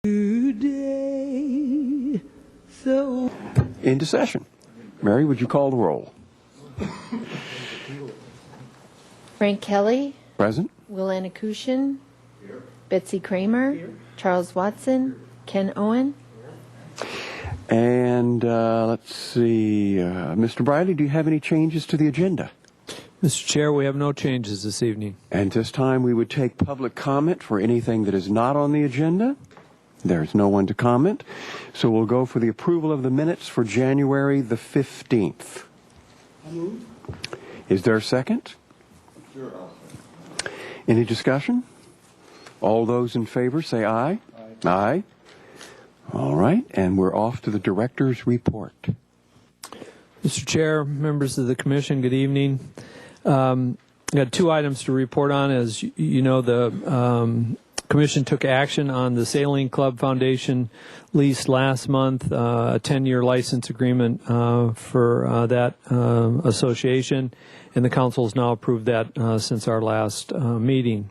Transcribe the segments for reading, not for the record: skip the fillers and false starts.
Today, so Into session. Mary, would you call the roll? Frank Kelly, Present. Will Anakushin, Betsy Kramer, Charles Watson, Ken Owen. And let's see, Mr. Briley, do you have any changes to the agenda? Mr. Chair, we have no changes this evening. And this time we would take public comment for anything that is not on the agenda. There's no one to comment. So we'll go for the approval of the minutes for January the 15th. Is there a second? Sure. Any discussion? All those in favor say aye. Aye. Aye. All right, and we're off to the director's report. Mr. Chair, members of the commission, good evening. I got two items to report on. As you know, the commission took action on the Sailing Club Foundation lease last month, a 10-year license agreement for that association, and the council has now approved that since our last meeting.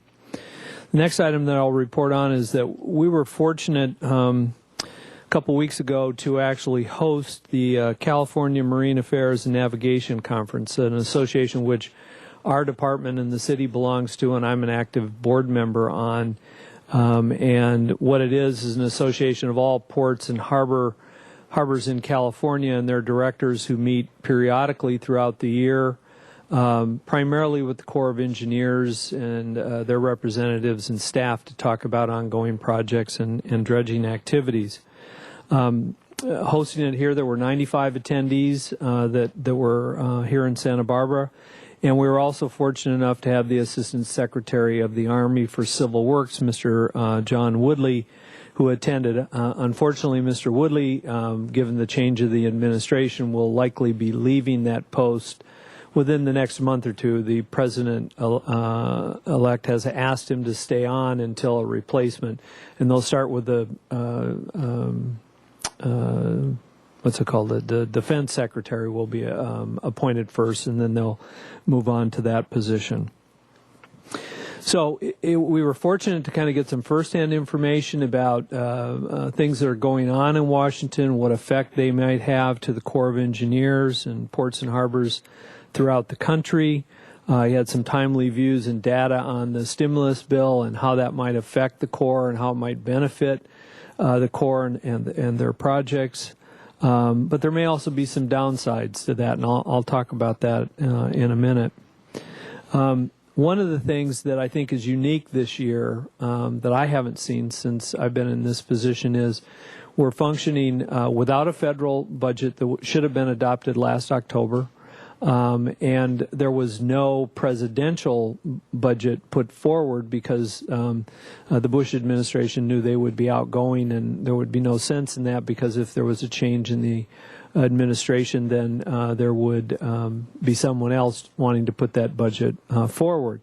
The next item that I'll report on is that we were fortunate a couple weeks ago to actually host the California Marine Affairs and Navigation Conference, an association which our department and the city belongs to, and I'm an active board member on. And what it is an association of all ports and harbors in California and their directors who meet periodically throughout the year, primarily with the Corps of Engineers and their representatives and staff to talk about ongoing projects and dredging activities. Hosting it here, there were 95 attendees that were here in Santa Barbara. And we were also fortunate enough to have the Assistant Secretary of the Army for Civil Works, Mr. John Woodley, who attended. Unfortunately, Mr. Woodley, given the change of the administration, will likely be leaving that post within the next month or two. The President-elect has asked him to stay on until a replacement. And they'll start with the what's it called? The Defense Secretary will be appointed first, and then they'll move on to that position. So we were fortunate to kind of get some firsthand information about things that are going on in Washington, what effect they might have to the Corps of Engineers and ports and harbors throughout the country. He had some timely views and data on the stimulus bill and how that might affect the Corps and how it might benefit the Corps and their projects. But there may also be some downsides to that, and I'll talk about that in a minute. One of the things that I think is unique this year that I haven't seen since I've been in this position is we're functioning without a federal budget that should have been adopted last October. And there was no presidential budget put forward because the Bush administration knew they would be outgoing, and there would be no sense in that, because if there was a change in the administration, then there would be someone else wanting to put that budget forward.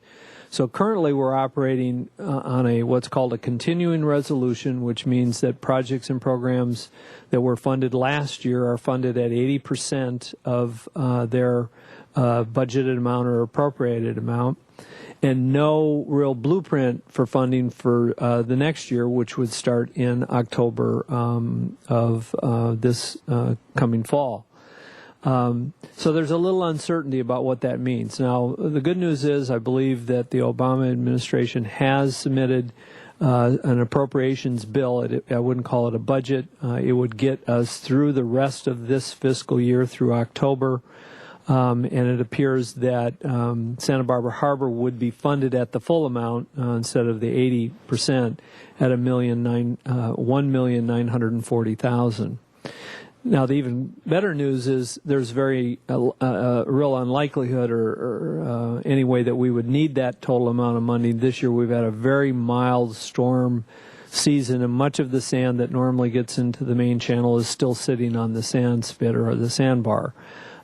So currently we're operating on what's called a continuing resolution, which means that projects and programs that were funded last year are funded at 80% of their budgeted amount or appropriated amount, and no real blueprint for funding for the next year, which would start in October of this coming fall. So there's a little uncertainty about what that means. Now, the good news is I believe that the Obama administration has submitted an appropriations bill. I wouldn't call it a budget. It would get us through the rest of this fiscal year through October. And it appears that Santa Barbara Harbor would be funded at the full amount instead of the 80% at $1,940,000. Now, the even better news is there's very real unlikelihood or any way that we would need that total amount of money. This year we've had a very mild storm season, and much of the sand that normally gets into the main channel is still sitting on the sand spit or the sandbar.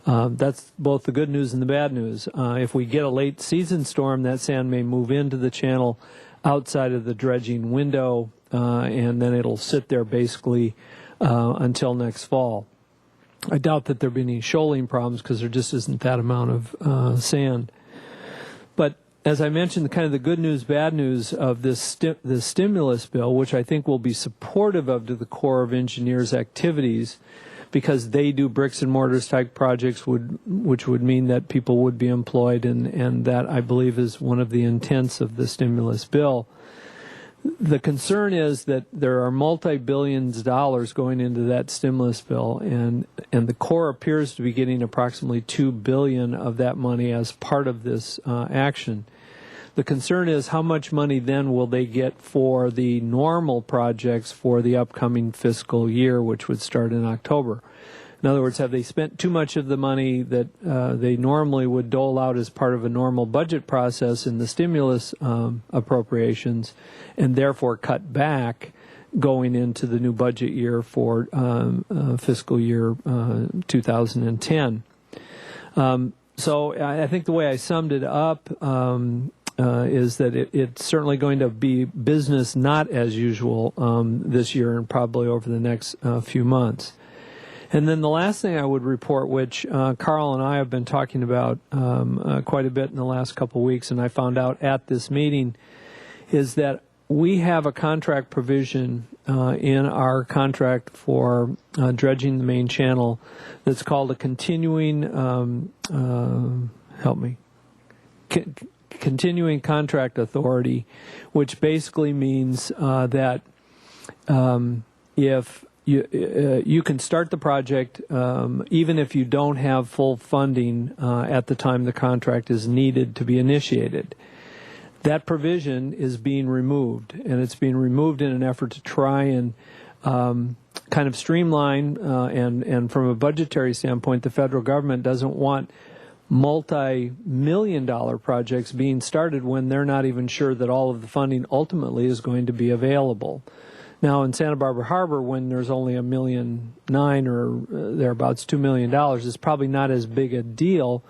That's both the good news and the bad news. If we get a late season storm, that sand may move into the channel outside of the dredging window, and then it'll sit there basically until next fall. I doubt that there'll be any shoaling problems because there just isn't that amount of sand. But as I mentioned, kind of the good news, bad news of this the stimulus bill, which I think will be supportive of to the Corps of Engineers activities, because they do bricks and mortars type projects, which would mean that people would be employed, and that, I believe, is one of the intents of the stimulus bill. The concern is that there are multi-billions of dollars going into that stimulus bill, and the Corps appears to be getting approximately $2 billion of that money as part of this action. The concern is how much money then will they get for the normal projects for the upcoming fiscal year, which would start in October. In other words, have they spent too much of the money that they normally would dole out as part of a normal budget process in the stimulus appropriations, and therefore cut back going into the new budget year for fiscal year 2010. So I think the way I summed it up is that it's certainly going to be business not as usual this year and probably over the next few months. And then the last thing I would report, which Carl and I have been talking about quite a bit in the last couple of weeks, and I found out at this meeting, is that we have a contract provision in our contract for dredging the main channel that's called a continuing, continuing contract authority, which basically means that if you can start the project even if you don't have full funding at the time the contract is needed to be initiated. That provision is being removed, and it's being removed in an effort to try and kind of streamline and from a budgetary standpoint, the federal government doesn't want multi-million-dollar projects being started when they're not even sure that all of the funding ultimately is going to be available. Now, in Santa Barbara Harbor, when there's only $1.9 million or thereabouts, $2 million, it's probably not as big a deal,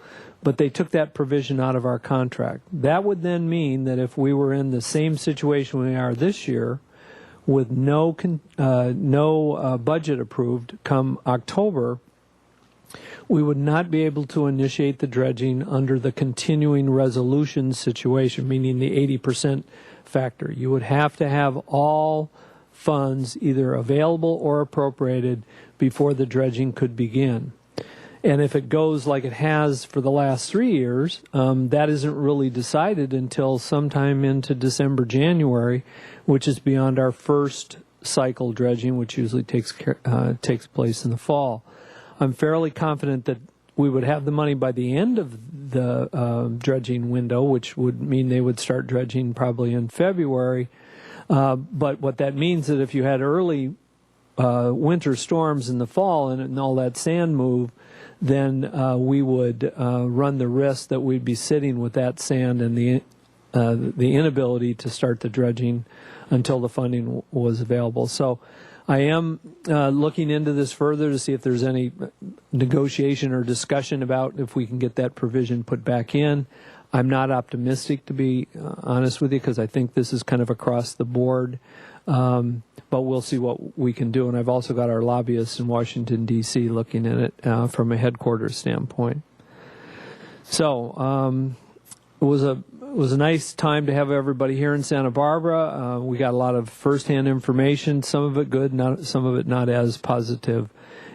but they took that provision out of our contract. That would then mean that if we were in the same situation we are this year, with no budget approved come October, we would not be able to initiate the dredging under the continuing resolution situation, meaning the 80% factor. You would have to have all funds either available or appropriated before the dredging could begin. And if it goes like it has for the last 3 years, that isn't really decided until sometime into December, January, which is beyond our first cycle dredging, which usually takes place in the fall. I'm fairly confident that we would have the money by the end of the dredging window, which would mean they would start dredging probably in February. But what that means is that if you had early winter storms in the fall and all that sand move, then we would run the risk that we'd be sitting with that sand and the inability to start the dredging until the funding was available. So I am looking into this further to see if there's any negotiation or discussion about if we can get that provision put back in. I'm not optimistic, to be honest with you, because I think this is kind of across the board. But we'll see what we can do. And I've also got our lobbyists in Washington, D.C. looking at it from a headquarters standpoint. So it was a nice time to have everybody here in Santa Barbara. We got a lot of firsthand information, some of it good, some of it not as positive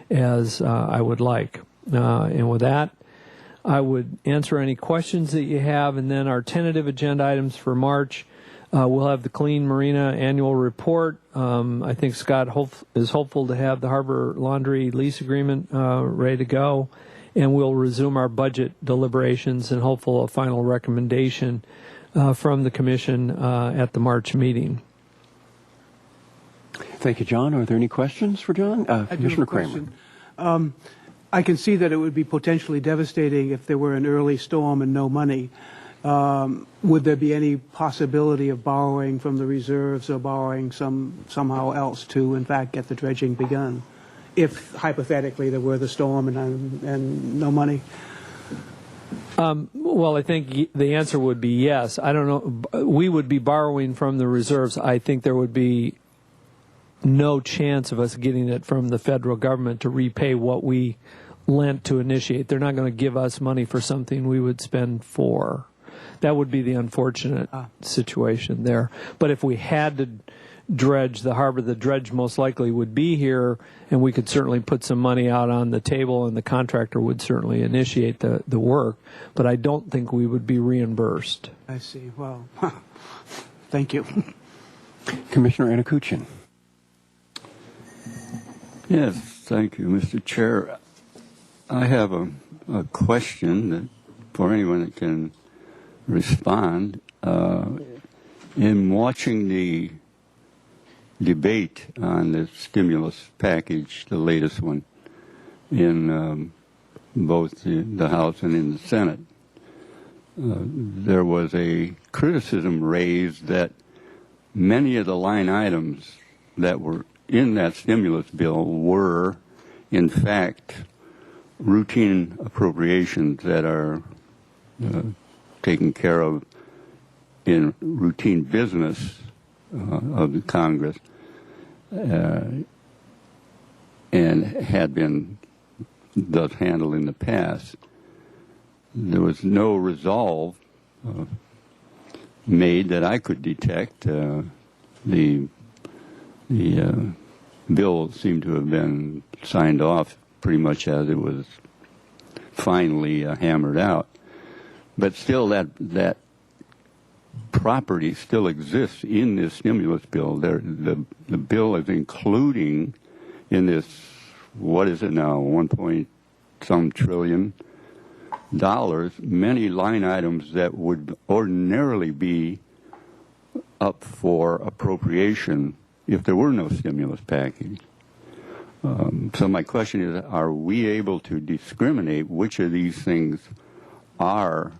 as I would like. And with that, I would answer any questions that you have, and then our tentative agenda items for March. We'll have the Clean Marina annual report. I think Scott is hopeful to have the Harbor Laundry lease agreement ready to go, and we'll resume our budget deliberations and hopeful a final recommendation from the Commission at the March meeting. Thank you, John. Are there any questions for John? Commissioner Kramer. I can see that it would be potentially devastating if there were an early storm and no money. Would there be any possibility of borrowing from the reserves or borrowing somehow else to, in fact, get the dredging begun, if hypothetically there were the storm and no money? Well, I think the answer would be yes. I don't know. We would be borrowing from the reserves. I think there would be no chance of us getting it from the federal government to repay what we lent to initiate. They're not going to give us money for something we would spend for. that would be the unfortunate situation there. But if we had to dredge the harbor, the dredge most likely would be here, and we could certainly put some money out on the table, and the contractor would certainly initiate the work. But I don't think we would be reimbursed. I see. Well, thank you. Commissioner Anakuchin. Yes, thank you, Mr. Chair. I have a question that, for anyone that can respond. In watching the debate on the stimulus package, the latest one, in both the House and in the Senate, there was a criticism raised that many of the line items that were in that stimulus bill were, in fact, routine appropriations that are taken care of in routine business of the Congress, and had been thus handled in the past. There was no resolve made that I could detect. The bill seemed to have been signed off pretty much as it was finally hammered out. But still, that property still exists in this stimulus bill. The bill is including in this, what is it now, 1-point-some trillion dollars, many line items that would ordinarily be up for appropriation if there were no stimulus package. So my question is, are we able to discriminate which of these things are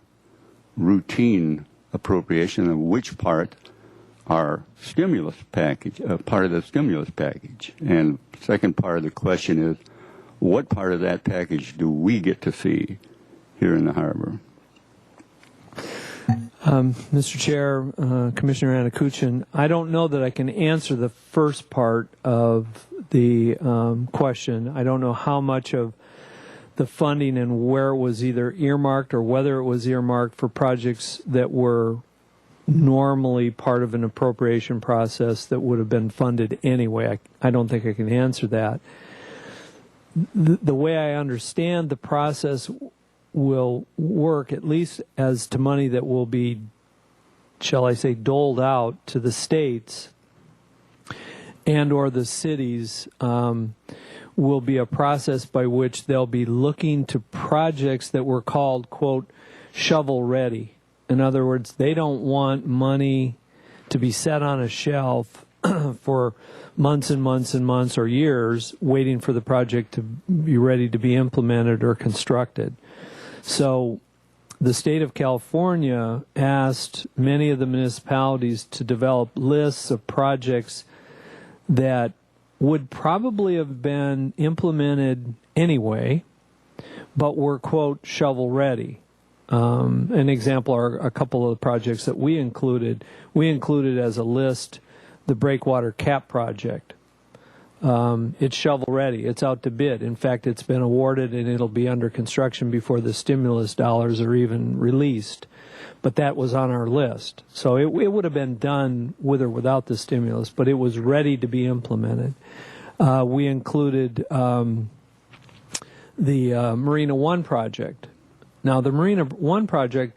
routine appropriation and which part are stimulus package, part of the stimulus package? And second part of the question is, what part of that package do we get to see here in the harbor? Mr. Chair, Commissioner Anakuchin, I don't know that I can answer the first part of the question. I don't know how much of the funding and where it was either earmarked or whether it was earmarked for projects that were normally part of an appropriation process that would have been funded anyway. I don't think I can answer that. The way I understand the process will work, at least as to money that will be, shall I say, doled out to the states and or the cities, will be a process by which they'll be looking to projects that were called, quote, shovel ready. In other words, they don't want money to be set on a shelf for months and months and months or years waiting for the project to be ready to be implemented or constructed. So the state of California asked many of the municipalities to develop lists of projects that would probably have been implemented anyway, but were, quote, shovel ready. An example are a couple of the projects that we included. We included as a list the Breakwater Cap project. It's shovel ready. It's out to bid. In fact, it's been awarded and it'll be under construction before the stimulus dollars are even released. But that was on our list. So it would have been done with or without the stimulus, but it was ready to be implemented. We included the Marina One project. Now, the Marina One project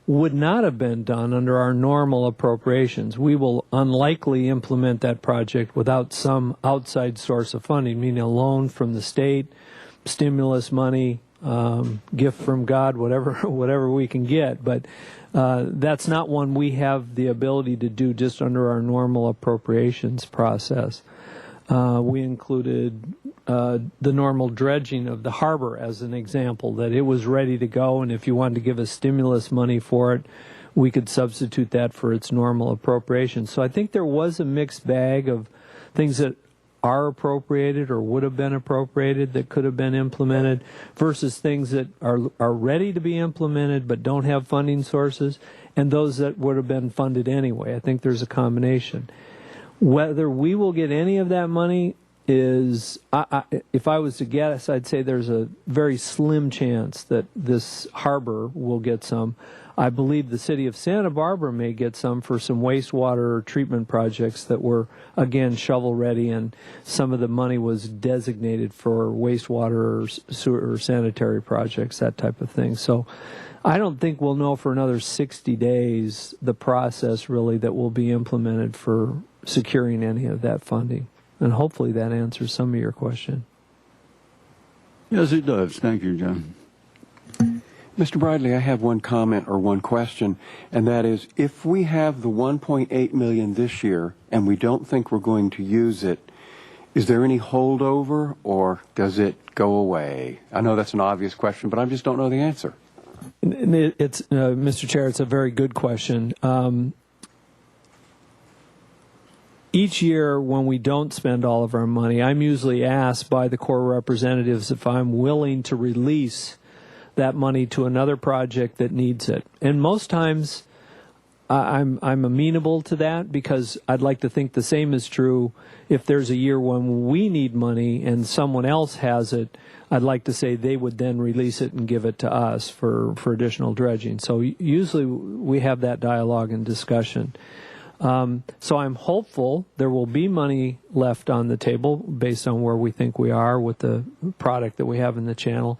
would not have been done under our normal appropriations. We will unlikely implement that project without some outside source of funding, meaning a loan from the state, stimulus money, gift from God, whatever we can get. But that's not one we have the ability to do just under our normal appropriations process. We included the normal dredging of the harbor as an example, that it was ready to go, and if you wanted to give us stimulus money for it, we could substitute that for its normal appropriation. So I think there was a mixed bag of things that are appropriated or would have been appropriated that could have been implemented versus things that are ready to be implemented but don't have funding sources, and those that would have been funded anyway. I think there's a combination. Whether we will get any of that money, is, if I was to guess, I'd say there's a very slim chance that this harbor will get some. I believe the city of Santa Barbara may get some for some wastewater treatment projects that were, again, shovel ready, and some of the money was designated for wastewater or sewer or sanitary projects, that type of thing. So I don't think we'll know for another 60 days the process really that will be implemented for securing any of that funding. And hopefully that answers some of your question. Yes, it does. Thank you, John. Mr. Bradley, I have one comment or one question, and that is, if we have the $1.8 million this year and we don't think we're going to use it, is there any holdover or does it go away? I know that's an obvious question, but I just don't know the answer. It's Mr. Chair, it's a very good question. Each year when we don't spend all of our money, I'm usually asked by the Corps representatives if I'm willing to release that money to another project that needs it. And most times I'm amenable to that, because I'd like to think the same is true if there's a year when we need money and someone else has it. I'd like to say they would then release it and give it to us for additional dredging. So usually we have that dialogue and discussion. So I'm hopeful there will be money left on the table based on where we think we are with the product that we have in the channel.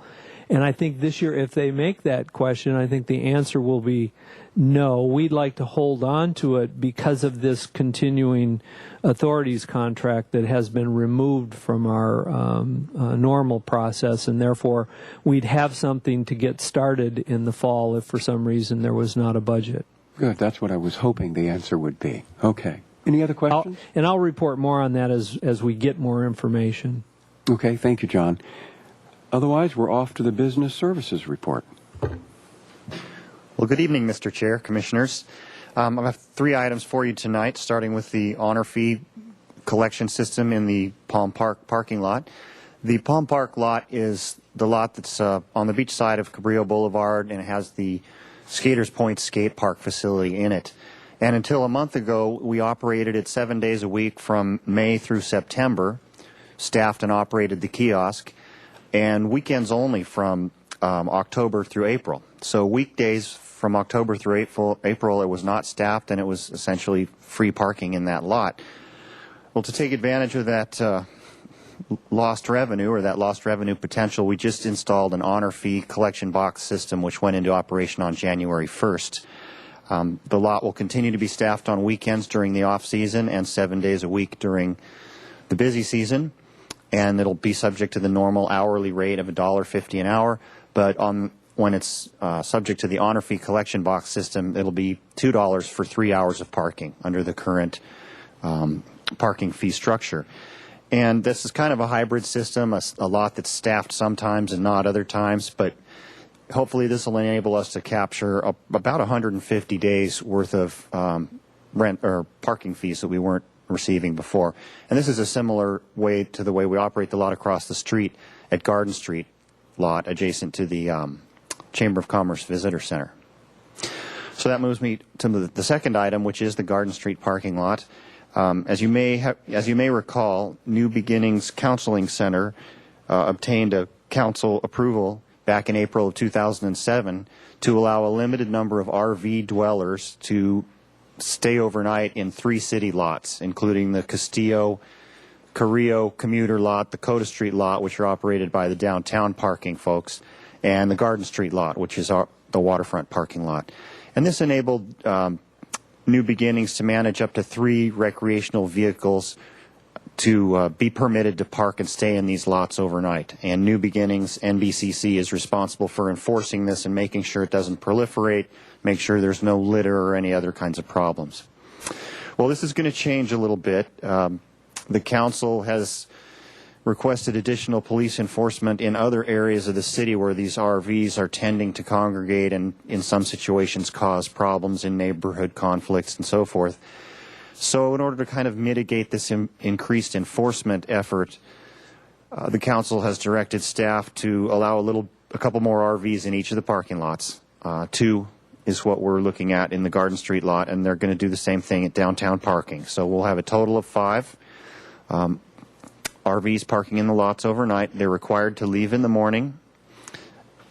And I think this year, if they make that question, I think the answer will be no. We'd like to hold on to it because of this continuing authorities contract that has been removed from our normal process, and therefore we'd have something to get started in the fall if for some reason there was not a budget. Good. That's what I was hoping the answer would be. Okay. Any other questions? I'll report more on that as we get more information. Okay. Thank you, John. Otherwise, we're off to the Business Services Report. Well, good evening, Mr. Chair, Commissioners. I have 3 items for you tonight, starting with the honor fee collection system in the Palm Park parking lot. The Palm Park lot is the lot that's on the beach side of Cabrillo Boulevard, and it has the Skaters Point skate park facility in it. And until a month ago, we operated it 7 days a week from May through September, staffed and operated the kiosk, and weekends only from October through April. So weekdays from October through April, it was not staffed, and it was essentially free parking in that lot. Well, to take advantage of that lost revenue, or that lost revenue potential, we just installed an honor fee collection box system, which went into operation on January 1st. The lot will continue to be staffed on weekends during the off-season and 7 days a week during the busy season, and it'll be subject to the normal hourly rate of $1.50 an hour, but when it's subject to the honor fee collection box system, it'll be $2 for 3 hours of parking under the current parking fee structure. And this is kind of a hybrid system, a lot that's staffed sometimes and not other times, but hopefully this will enable us to capture about 150 days worth of rent or parking fees that we weren't receiving before. And this is a similar way to the way we operate the lot across the street at Garden Street lot, adjacent to the Chamber of Commerce Visitor Center. So that moves me to the second item, which is the Garden Street parking lot. As you may recall, New Beginnings Counseling Center obtained a council approval back in April of 2007 to allow a limited number of RV dwellers to stay overnight in 3 city lots, including the Castillo, Carrillo commuter lot, the Coda Street lot, which are operated by the downtown parking folks, and the Garden Street lot, which is the waterfront parking lot. And this enabled New Beginnings to manage up to 3 recreational vehicles to be permitted to park and stay in these lots overnight. And New Beginnings, NBCC, is responsible for enforcing this and making sure it doesn't proliferate, make sure there's no litter or any other kinds of problems. Well, this is going to change a little bit. The council has requested additional police enforcement in other areas of the city where these RVs are tending to congregate and in some situations cause problems in neighborhood conflicts and so forth. So in order to kind of mitigate this increased enforcement effort, the council has directed staff to allow a couple more RVs in each of the parking lots. 2 is what we're looking at in the Garden Street lot, and they're going to do the same thing at downtown parking. So we'll have a total of 5. RVs parking in the lots overnight. They're required to leave in the morning.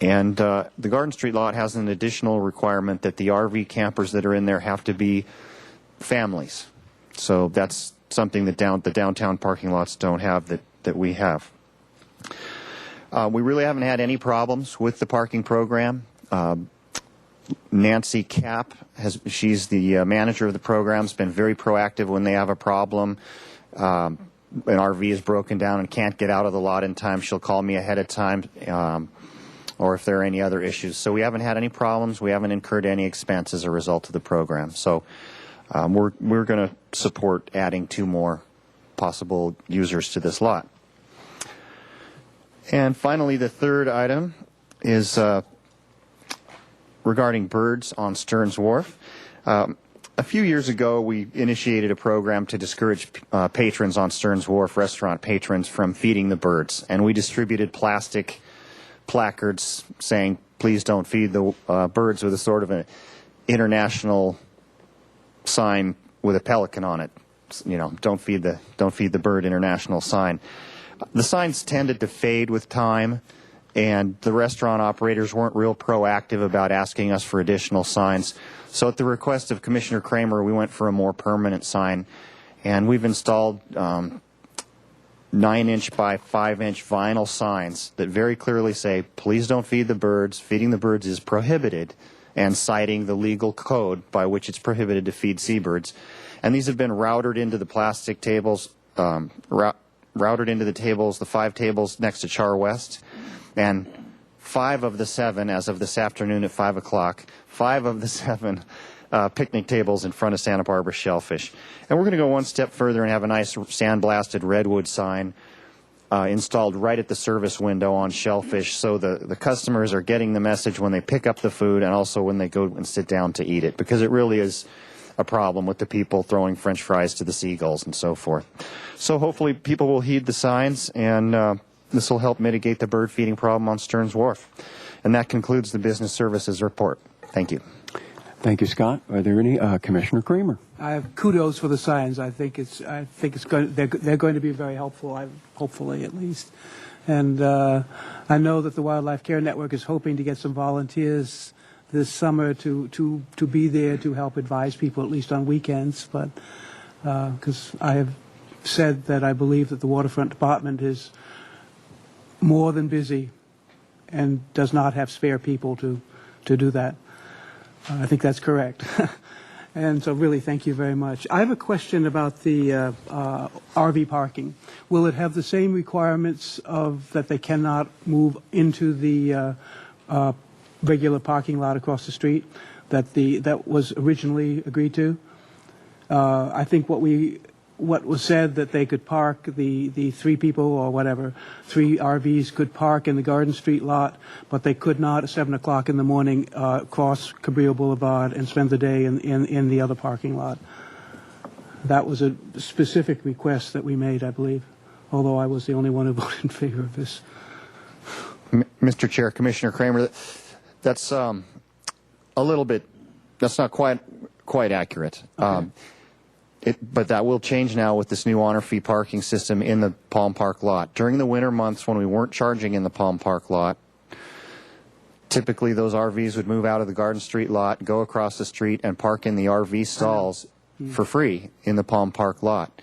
And the Garden Street lot has an additional requirement that the RV campers that are in there have to be families. So that's something that the downtown parking lots don't have that we have. We really haven't had any problems with the parking program. Nancy Kapp, she's the manager of the program, has been very proactive when they have a problem. An RV is broken down and can't get out of the lot in time, she'll call me ahead of time, or if there are any other issues. So we haven't had any problems. We haven't incurred any expense as a result of the program. So we're going to support adding 2 more possible users to this lot. And finally, the third item is regarding birds on Stearns Wharf. A few years ago, we initiated a program to discourage patrons on Stearns Wharf, restaurant patrons, from feeding the birds. And we distributed plastic placards saying, please don't feed the birds, with a sort of an international sign with a pelican on it. You know, don't feed the bird international sign. The signs tended to fade with time, and the restaurant operators weren't real proactive about asking us for additional signs. So at the request of Commissioner Kramer, we went for a more permanent sign, and we've installed 9-inch by 5-inch vinyl signs that very clearly say, please don't feed the birds, feeding the birds is prohibited, and citing the legal code by which it's prohibited to feed seabirds. And these have been routed into the plastic tables, routed into the tables, the 5 tables next to Char West, and 5 of the 7, as of this afternoon at 5 o'clock, 5 of the 7 picnic tables in front of Santa Barbara Shellfish. And we're going to go one step further and have a nice sandblasted redwood sign installed right at the service window on Shellfish, so the customers are getting the message when they pick up the food and also when they go and sit down to eat it, because it really is a problem with the people throwing French fries to the seagulls and so forth. So hopefully people will heed the signs, and this will help mitigate the bird feeding problem on Stearns Wharf. And that concludes the business services report. Thank you. Thank you, Scott. Are there any? Commissioner Kramer. I have kudos for the signs. I think it's going. They're going to be very helpful. Hopefully, at least. And I know that the Wildlife Care Network is hoping to get some volunteers this summer to be there to help advise people, at least on weekends. But because I have said that I believe that the Waterfront Department is more than busy and does not have spare people to do that. I think that's correct. And so really, thank you very much. I have a question about the RV parking. Will it have the same requirements of that they cannot move into the regular parking lot across the street that was originally agreed to? I think what was said, that they could park, the 3 people or whatever, 3 RVs could park in the Garden Street lot, but they could not at 7 o'clock in the morning cross Cabrillo Boulevard and spend the day in the other parking lot. That was a specific request that we made, I believe, although I was the only one who voted in favor of this. Mr. Chair, Commissioner Kramer, that's a little bit, that's not quite accurate. Okay. But that will change now with this new honor fee parking system in the Palm Park lot. During the winter months when we weren't charging in the Palm Park lot, typically those RVs would move out of the Garden Street lot, go across the street, and park in the RV stalls for free in the Palm Park lot.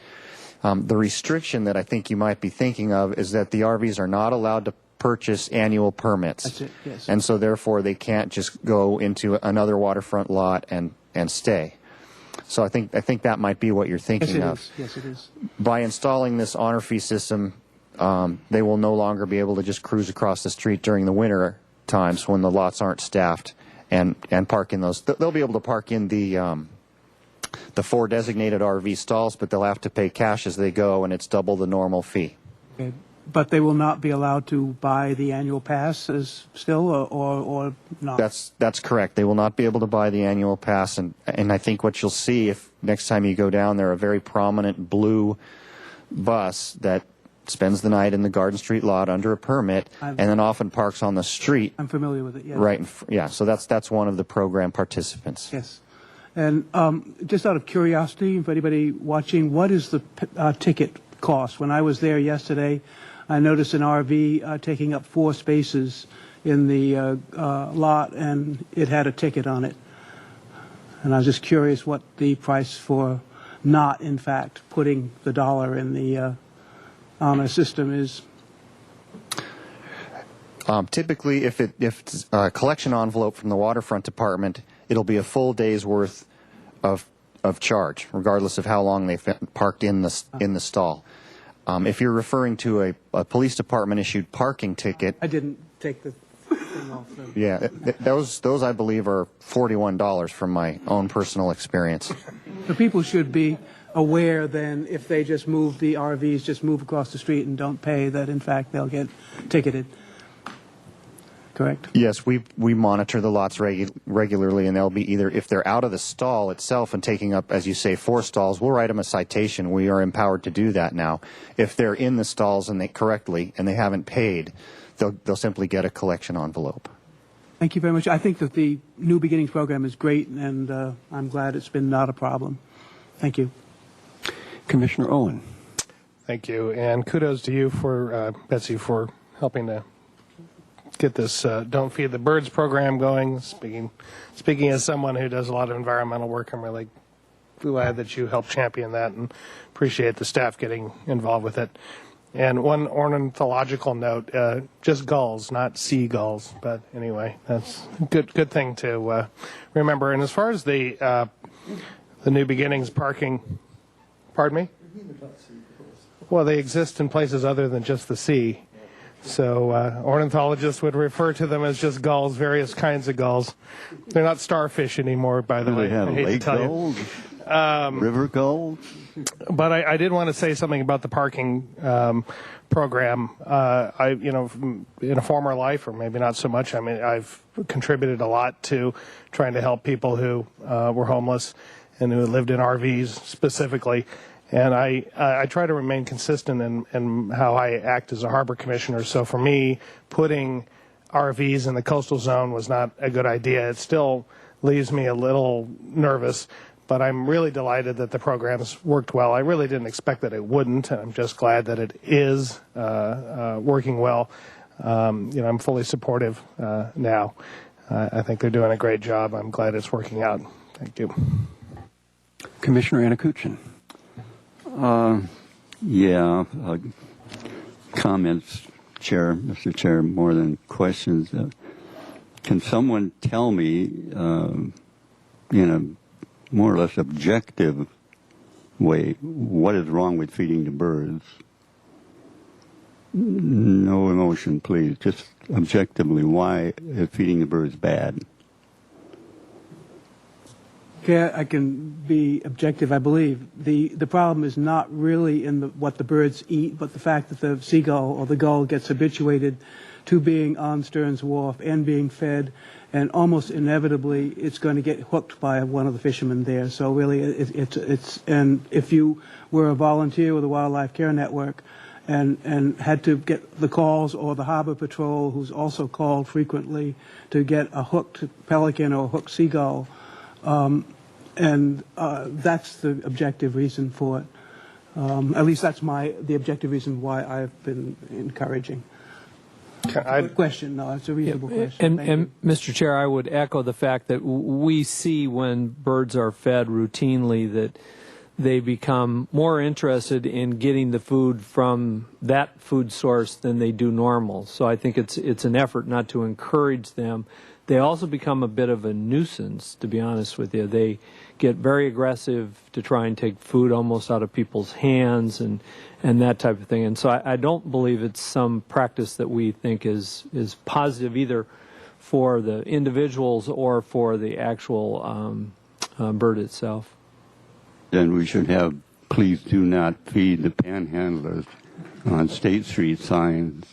The restriction that I think you might be thinking of is that the RVs are not allowed to purchase annual permits. That's it, yes. And so therefore they can't just go into another waterfront lot and stay. So I think that might be what you're thinking of. Yes, it is. By installing this honor fee system, they will no longer be able to just cruise across the street during the winter times when the lots aren't staffed and park in those. They'll be able to park in the 4 designated RV stalls, but they'll have to pay cash as they go, and it's double the normal fee. Okay. But they will not be allowed to buy the annual pass still, or not? That's correct. They will not be able to buy the annual pass, and I think what you'll see if next time you go down there, a very prominent blue bus that spends the night in the Garden Street lot under a permit, and then often parks on the street. I'm familiar with it. Yes. Right. Yeah. So that's one of the program participants. Yes. And just out of curiosity, for anybody watching, what is the ticket cost. When I was there yesterday, I noticed an RV taking up 4 spaces in the lot, and it had a ticket on it. And I was just curious what the price for not, in fact, putting the dollar in the honor system is. Typically, if it's a collection envelope from the waterfront department, it'll be a full day's worth of charge, regardless of how long they've parked in the stall. If you're referring to a police department issued parking ticket, I didn't take the thing off. So. yeah, those I believe are $41 from my own personal experience. The people should be aware then, if they just move the RVs, just move across the street and don't pay, that in fact they'll get ticketed. Correct? Yes, we monitor the lots regularly, and they'll be either, if they're out of the stall itself and taking up, as you say, 4 stalls, we'll write them a citation. We are empowered to do that now. If they're in the stalls and they haven't paid, they'll simply get a collection envelope. Thank you very much. I think that the New Beginnings program is great, and I'm glad it's been not a problem. Thank you. Commissioner Owen. Thank you, and kudos to you for Betsy for helping to get this Don't Feed the Birds program going. Speaking as someone who does a lot of environmental work, I'm really glad that you helped champion that, and appreciate the staff getting involved with it. And one ornithological note, just gulls, not seagulls. But anyway, that's a good thing to remember. And as far as the New Beginnings parking, pardon me? Well, they exist in places other than just the sea. So ornithologists would refer to them as just gulls, various kinds of gulls. They're not starfish anymore, by the Do way. they have I hate to lake tell you. gulls, river gulls? But I did want to say something about the parking program. In a former life, or maybe not so much, I mean, I've contributed a lot to trying to help people who were homeless and who lived in RVs specifically. And I try to remain consistent in how I act as a harbor commissioner. So for me, putting RVs in the coastal zone was not a good idea. It still leaves me a little nervous, but I'm really delighted that the program's worked well. I really didn't expect that it wouldn't, and I'm just glad that it is working well. I'm fully supportive now. I think they're doing a great job. I'm glad it's working out. Thank you. Commissioner Anakuchin. Comments, Mr. Chair, more than questions. Can someone tell me, in a more or less objective way, what is wrong with feeding the birds? No emotion, please. Just objectively, why is feeding the birds bad? Okay, I can be objective, I believe. The problem is not really in what the birds eat, but the fact that the seagull or the gull gets habituated to being on Stearns Wharf and being fed, and almost inevitably it's going to get hooked by one of the fishermen there. So really, and if you were a volunteer with the Wildlife Care Network and had to get the calls, or the Harbor Patrol, who's also called frequently, to get a hooked pelican or a hooked seagull, that's the objective reason for it. At least that's the objective reason why I've been encouraging. Good question. No, it's a reasonable question. And Mr. Chair, I would echo the fact that we see when birds are fed routinely that they become more interested in getting the food from that food source than they do normal. So I think it's an effort not to encourage them. They also become a bit of a nuisance, to be honest with you. They get very aggressive to try and take food almost out of people's hands and that type of thing. And so I don't believe it's some practice that we think is positive either for the individuals or for the actual bird itself. Then we should have, please do not feed the panhandlers on State Street signs.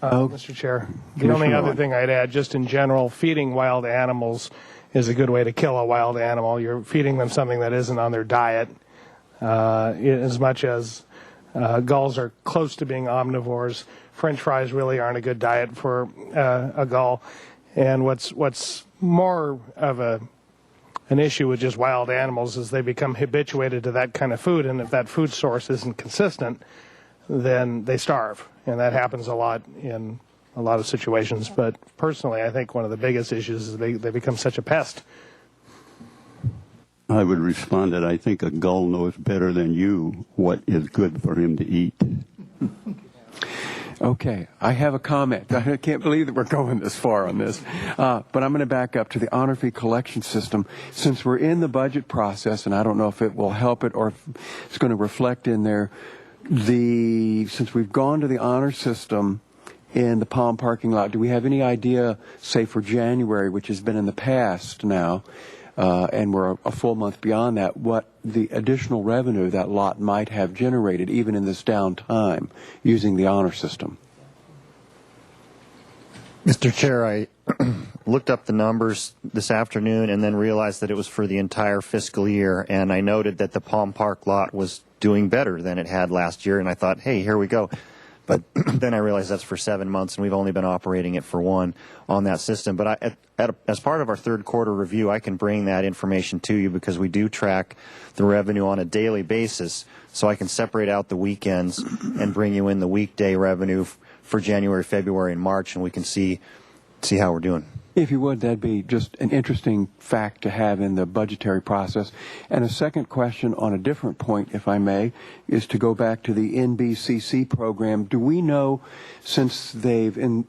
Mr. Chair, the only other thing I'd add, just in general, feeding wild animals is a good way to kill a wild animal. You're feeding them something that isn't on their diet. As much as gulls are close to being omnivores, French fries really aren't a good diet for a gull. And what's more of a an issue with just wild animals is they become habituated to that kind of food, and if that food source isn't consistent, then they starve, and that happens a lot in a lot of situations. But personally, I think one of the biggest issues is they become such a pest. I would respond that I think a gull knows better than you what is good for him to eat. Okay, I have a comment. I can't believe that we're going this far on this. But I'm going to back up to the honor fee collection system. Since we're in the budget process, and I don't know if it will help it or if it's going to reflect in there, since we've gone to the honor system in the Palm parking lot, do we have any idea, say for January, which has been in the past now, and we're a full month beyond that, what the additional revenue that lot might have generated, even in this downtime, using the honor system? Mr. Chair, I looked up the numbers this afternoon and then realized that it was for the entire fiscal year, and I noted that the Palm Park lot was doing better than it had last year, and I thought, hey, here we go. But then I realized that's for 7 months, and we've only been operating it for 1 on that system. But as part of our third quarter review, I can bring that information to you because we do track the revenue on a daily basis. So I can separate out the weekends and bring you in the weekday revenue for January, February, and March, and we can see how we're doing. If you would, that'd be just an interesting fact to have in the budgetary process. And a second question on a different point, if I may, is to go back to the NBCC program. Do we know, since they've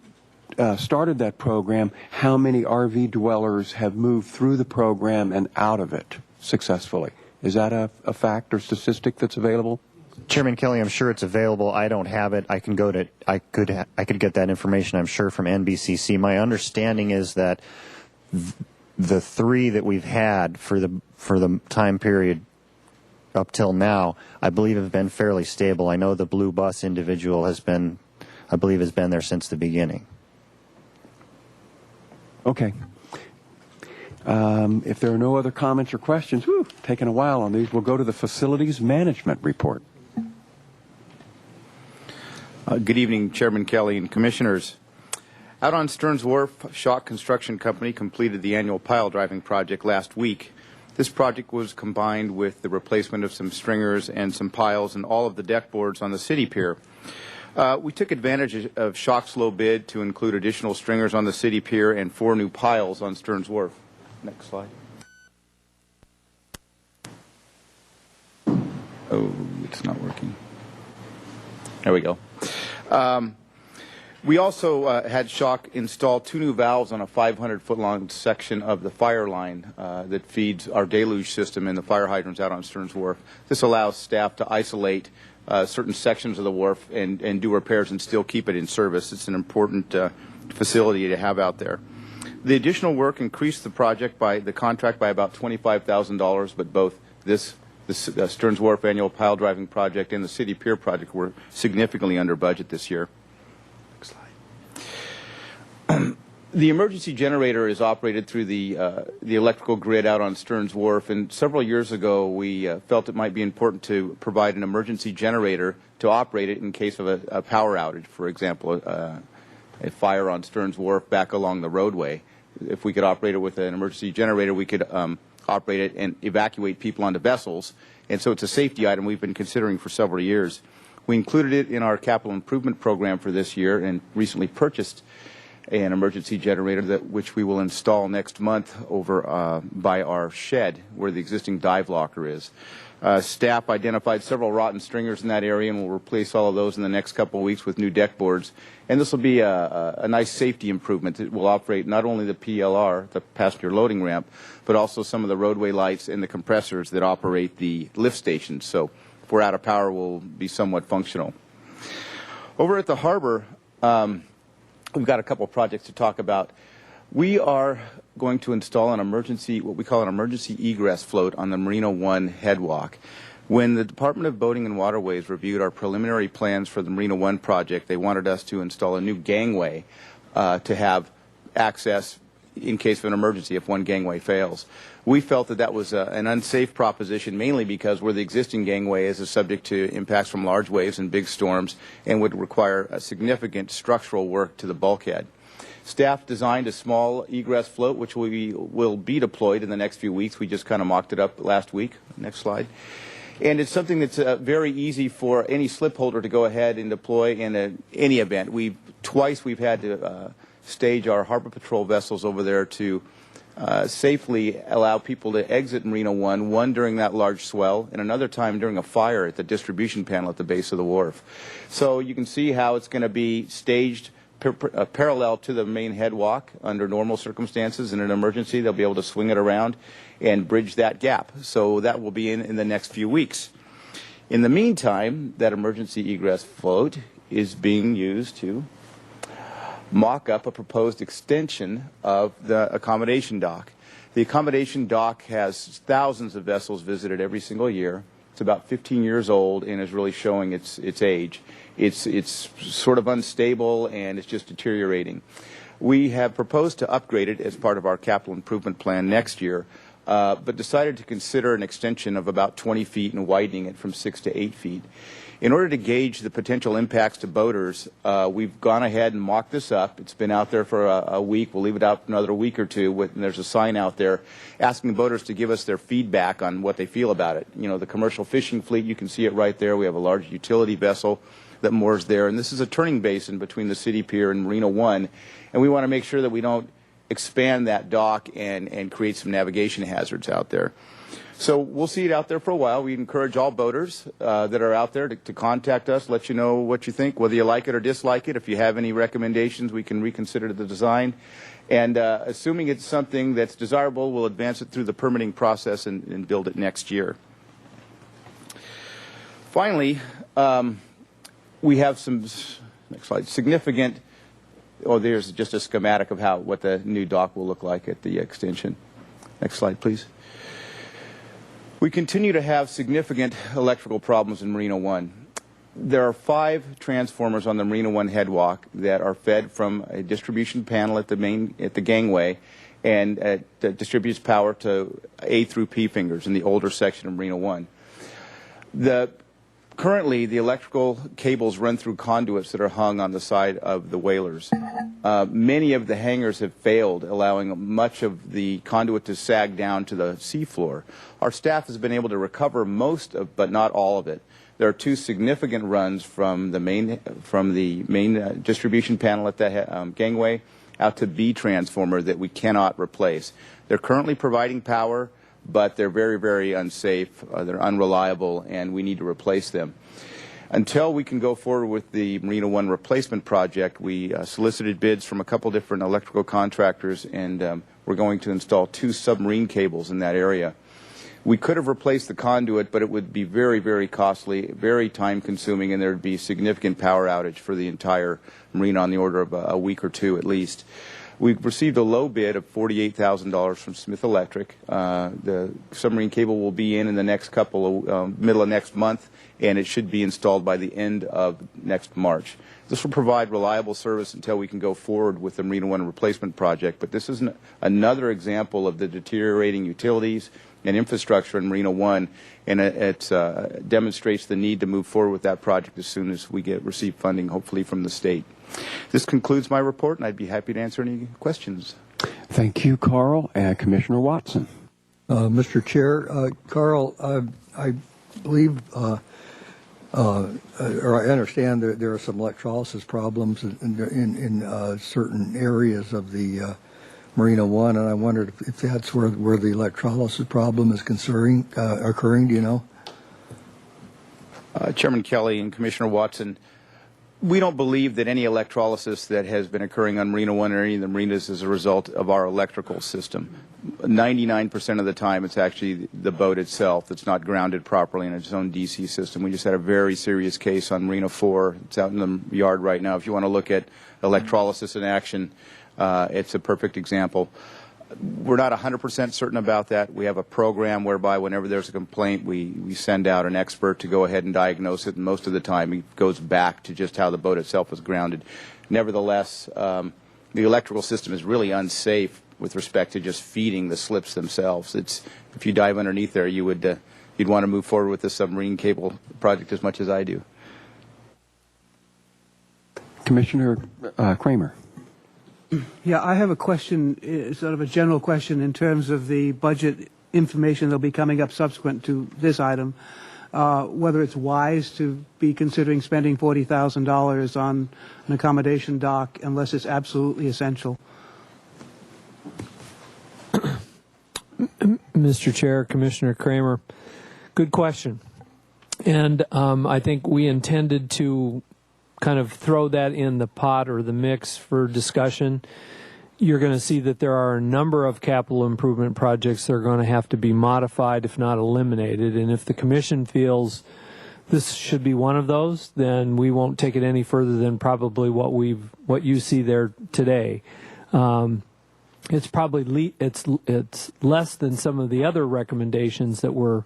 started that program, how many RV dwellers have moved through the program and out of it successfully? Is that a fact or statistic that's available? Chairman Kelly, I'm sure it's available. I don't have it. I could get that information, I'm sure, from NBCC. My understanding is that the 3 that we've had for the time period up till now, I believe have been fairly stable. I know the blue bus individual has been there since the beginning. Okay. If there are no other comments or questions, taking a while on these, we'll go to the facilities management report. Good evening, Chairman Kelly and Commissioners. Out on Stearns Wharf, Schock Construction Company completed the annual pile driving project last week. This project was combined with the replacement of some stringers and some piles and all of the deck boards on the city pier. We took advantage of Schock's low bid to include additional stringers on the city pier and 4 new piles on Stearns Wharf. Next slide. Oh, it's not working. There we go. We also had Schock install 2 new valves on a 500-foot-long section of the fire line that feeds our deluge system and the fire hydrants out on Stearns Wharf. This allows staff to isolate certain sections of the wharf and do repairs and still keep it in service. It's an important facility to have out there. The additional work increased the contract by about $25,000, but both the Stearns Wharf annual pile driving project and the city pier project were significantly under budget this year. Next slide. The emergency generator is operated through the electrical grid out on Stearns Wharf, and several years ago we felt it might be important to provide an emergency generator to operate it in case of a power outage, for example, a fire on Stearns Wharf back along the roadway. If we could operate it with an emergency generator, we could operate it and evacuate people onto vessels, and so it's a safety item we've been considering for several years. We included it in our capital improvement program for this year and recently purchased an emergency generator which we will install next month over by our shed where the existing dive locker is. Staff identified several rotten stringers in that area and will replace all of those in the next couple of weeks with new deck boards. And this will be a nice safety improvement. It will operate not only the PLR, the passenger loading ramp, but also some of the roadway lights and the compressors that operate the lift stations. So if we're out of power, we'll be somewhat functional. Over at the harbor, we've got a couple of projects to talk about. We are going to install what we call an emergency egress float on the Marina One headwalk. When the Department of Boating and Waterways reviewed our preliminary plans for the Marina One project, they wanted us to install a new gangway to have access in case of an emergency if one gangway fails. We felt that was an unsafe proposition, mainly because where the existing gangway is subject to impacts from large waves and big storms and would require a significant structural work to the bulkhead. Staff designed a small egress float, which will be deployed in the next few weeks. We just kind of mocked it up last week. Next slide. And it's something that's very easy for any slip holder to go ahead and deploy in any event. Twice we've had to stage our Harbor Patrol vessels over there to safely allow people to exit Marina one during that large swell, and another time during a fire at the distribution panel at the base of the wharf. So you can see how it's going to be staged parallel to the main headwalk under normal circumstances. In an emergency, they'll be able to swing it around and bridge that gap. So that will be in the next few weeks. In the meantime, that emergency egress float is being used to mock up a proposed extension of the accommodation dock. The accommodation dock has thousands of vessels visited every single year. It's about 15 years old and is really showing its age. It's sort of unstable and it's just deteriorating. We have proposed to upgrade it as part of our capital improvement plan next year, but decided to consider an extension of about 20 feet and widening it from 6 to 8 feet. In order to gauge the potential impacts to boaters, we've gone ahead and mocked this up. It's been out there for a week. We'll leave it out for another week or two. And there's a sign out there asking boaters to give us their feedback on what they feel about it. You know, the commercial fishing fleet, you can see it right there. We have a large utility vessel that moors there. And this is a turning basin between the city pier and Marina One. And we want to make sure that we don't expand that dock and create some navigation hazards out there. So we'll see it out there for a while. We encourage all boaters that are out there to contact us, let you know what you think, whether you like it or dislike it. If you have any recommendations, we can reconsider the design. And assuming it's something that's desirable, we'll advance it through the permitting process and build it next year. Finally, we have some, next slide, significant, there's just a schematic of what the new dock will look like at the extension. Next slide, please. We continue to have significant electrical problems in Marina One. There are 5 transformers on the Marina One headwalk that are fed from a distribution panel at the gangway, and that distributes power to A through P fingers in the older section of Marina One. Currently, the electrical cables run through conduits that are hung on the side of the whalers. Many of the hangars have failed, allowing much of the conduit to sag down to the seafloor. Our staff has been able to recover most of, but not all of it. There are 2 significant runs from the main distribution panel at the gangway out to B transformer that we cannot replace. They're currently providing power, but they're very, very unsafe, they're unreliable, and we need to replace them. Until we can go forward with the Marina One replacement project, we solicited bids from a couple different electrical contractors, and we're going to install 2 submarine cables in that area. We could have replaced the conduit, but it would be very, very costly, very time-consuming, and there would be significant power outage for the entire marina on the order of a week or 2 at least. We've received a low bid of $48,000 from Smith Electric. The submarine cable will be in the next middle of next month, and it should be installed by the end of next March. This will provide reliable service until we can go forward with the Marina One replacement project. But this is another example of the deteriorating utilities and infrastructure in Marina One, and it demonstrates the need to move forward with that project as soon as we receive funding, hopefully from the state. This concludes my report, and I'd be happy to answer any questions. Thank you, Carl. And Commissioner Watson. Mr. Chair, Carl, I believe, or I understand that there are some electrolysis problems in certain areas of the Marina One, and I wondered if that's where the electrolysis problem is occurring. Do you know? Chairman Kelly and Commissioner Watson, we don't believe that any electrolysis that has been occurring on Marina One or any of the marinas is a result of our electrical system. 99% of the time, it's actually the boat itself that's not grounded properly in its own DC system. We just had a very serious case on Marina 4. It's out in the yard right now. If you want to look at electrolysis in action, it's a perfect example. We're not 100% certain about that. We have a program whereby whenever there's a complaint, we send out an expert to go ahead and diagnose it, and most of the time it goes back to just how the boat itself is grounded. Nevertheless, the electrical system is really unsafe with respect to just feeding the slips themselves. If you dive underneath there, you'd want to move forward with the submarine cable project as much as I do. Commissioner Kramer. Yeah, I have a question, sort of a general question in terms of the budget information that'll be coming up subsequent to this item, whether it's wise to be considering spending $40,000 on an accommodation dock unless it's absolutely essential. Mr. Chair, Commissioner Kramer, good question. And I think we intended to kind of throw that in the pot or the mix for discussion. You're going to see that there are a number of capital improvement projects that are going to have to be modified, if not eliminated. And if the Commission feels this should be one of those, then we won't take it any further than probably what you see there today. It's probably it's less than some of the other recommendations that we're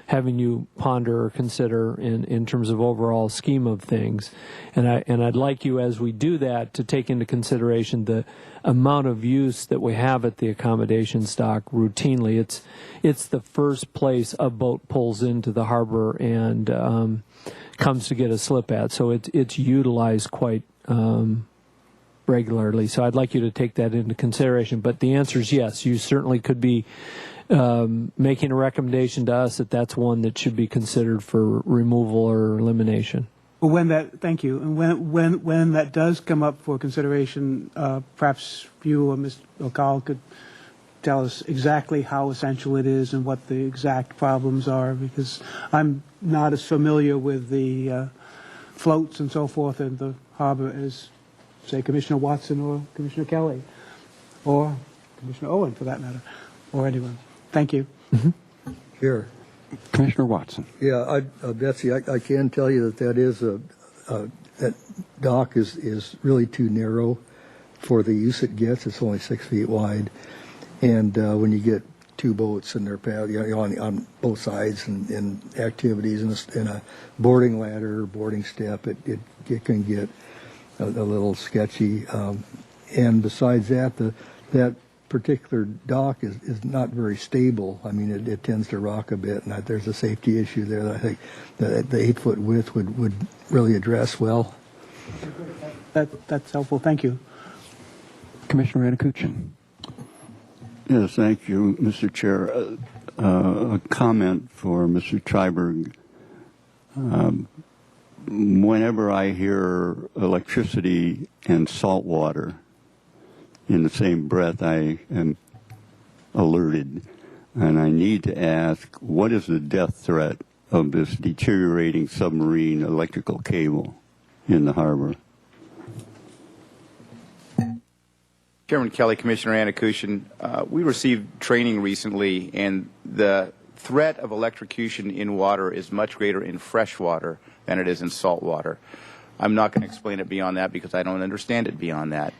having you ponder or consider in terms of overall scheme of things. And I'd like you, as we do that, to take into consideration the amount of use that we have at the accommodation stock routinely. It's the first place a boat pulls into the harbor and comes to get a slip at. So it's utilized quite regularly. So I'd like you to take that into consideration. But the answer is yes. You certainly could be making a recommendation to us that that's one that should be considered for removal or elimination. Well, thank you. And when that does come up for consideration, perhaps you or Mr. O'Connell could tell us exactly how essential it is and what the exact problems are, because I'm not as familiar with the floats and so forth in the harbor as, say, Commissioner Watson or Commissioner Kelly, or Commissioner Owen, for that matter, or anyone. Thank you. Mm-hmm. Here. Commissioner Watson. Yeah, Betsy, I can tell you that is that dock is really too narrow for the use it gets. It's only 6 feet wide, and when you get two boats in their path, on both sides and activities and a boarding ladder, boarding step, it can get a little sketchy. And besides that, that particular dock is not very stable. I mean, it tends to rock a bit, and there's a safety issue there that I think the 8-foot width would really address well. That's helpful. Thank you. Commissioner Radakuchin. Yes, thank you, Mr. Chair. A comment for Mr. Triberg. Whenever I hear electricity and salt water in the same breath, I am alerted, and I need to ask, what is the death threat of this deteriorating submarine electrical cable in the harbor? Chairman Kelly, Commissioner Anakushin, we received training recently, and the threat of electrocution in water is much greater in fresh water than it is in salt water. I'm not going to explain it beyond that because I don't understand it beyond that.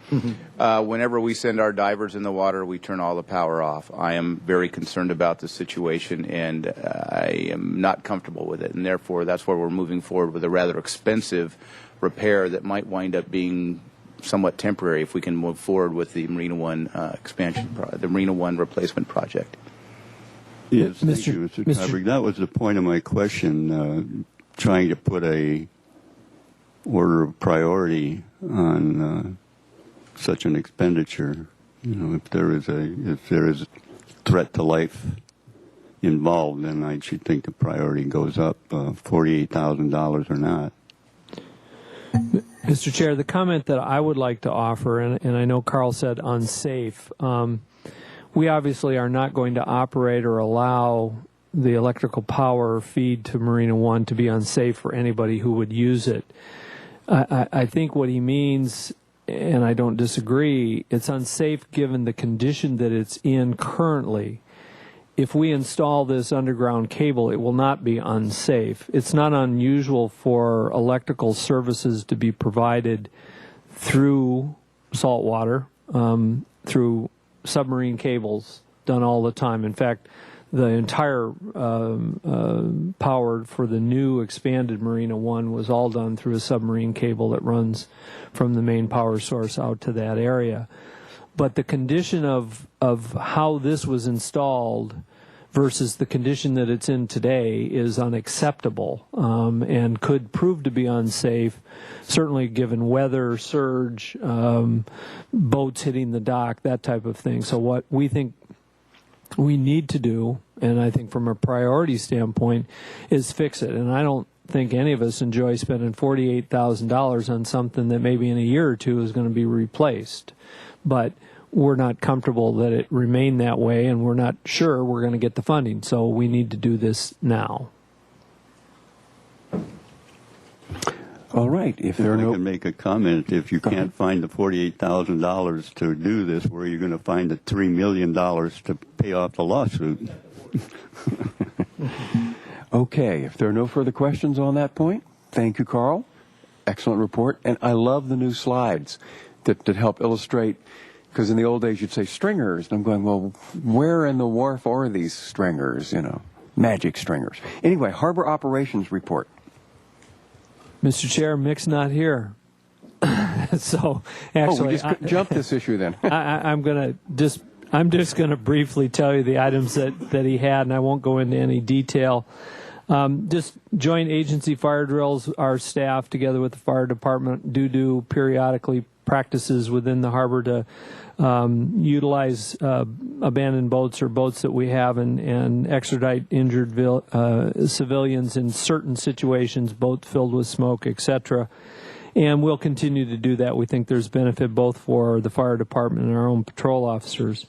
Whenever we send our divers in the water, we turn all the power off. I am very concerned about the situation, and I am not comfortable with it. And therefore, that's where we're moving forward with a rather expensive repair that might wind up being somewhat temporary if we can move forward with the Marina One the Marina One replacement project. Yes, thank you, Mr. Triberg. That was the point of my question, trying to put a order of priority on such an expenditure. You know, if there is threat to life involved, then I should think the priority goes up, $48,000 or not. Mr. Chair, the comment that I would like to offer, and I know Carl said unsafe, we obviously are not going to operate or allow the electrical power feed to Marina One to be unsafe for anybody who would use it. I think what he means, and I don't disagree, it's unsafe given the condition that it's in currently. If we install this underground cable, it will not be unsafe. It's not unusual for electrical services to be provided through salt water, through submarine cables, done all the time. In fact, the entire power for the new expanded Marina One was all done through a submarine cable that runs from the main power source out to that area. But the condition of how this was installed versus the condition that it's in today is unacceptable and could prove to be unsafe, certainly given weather, surge, boats hitting the dock, that type of thing. So what we think we need to do, and I think from a priority standpoint, is fix it. And I don't think any of us enjoy spending $48,000 on something that maybe in a year or two is going to be replaced. But we're not comfortable that it remain that way, and we're not sure we're going to get the funding. So we need to do this now. All right. If there are I no can make a comment. If you can't find the $48,000 to do this, where are you going to find the $3 million to pay off the lawsuit? Okay, if there are no further questions on that point, thank you, Carl. Excellent report. And I love the new slides that help illustrate, because in the old days you'd say stringers, and I'm going, well, where in the wharf are these stringers, magic stringers? Anyway, Harbor Operations Report. Mr. Chair, Mick's not here. So actually, we just jump this issue then. I'm just going to briefly tell you the items that he had, and I won't go into any detail. Just joint agency fire drills. Our staff, together with the fire department, do periodically practices within the harbor to utilize abandoned boats or boats that we have and extradite injured civilians in certain situations, boats filled with smoke, etc. And we'll continue to do that. We think there's benefit both for the fire department and our own patrol officers.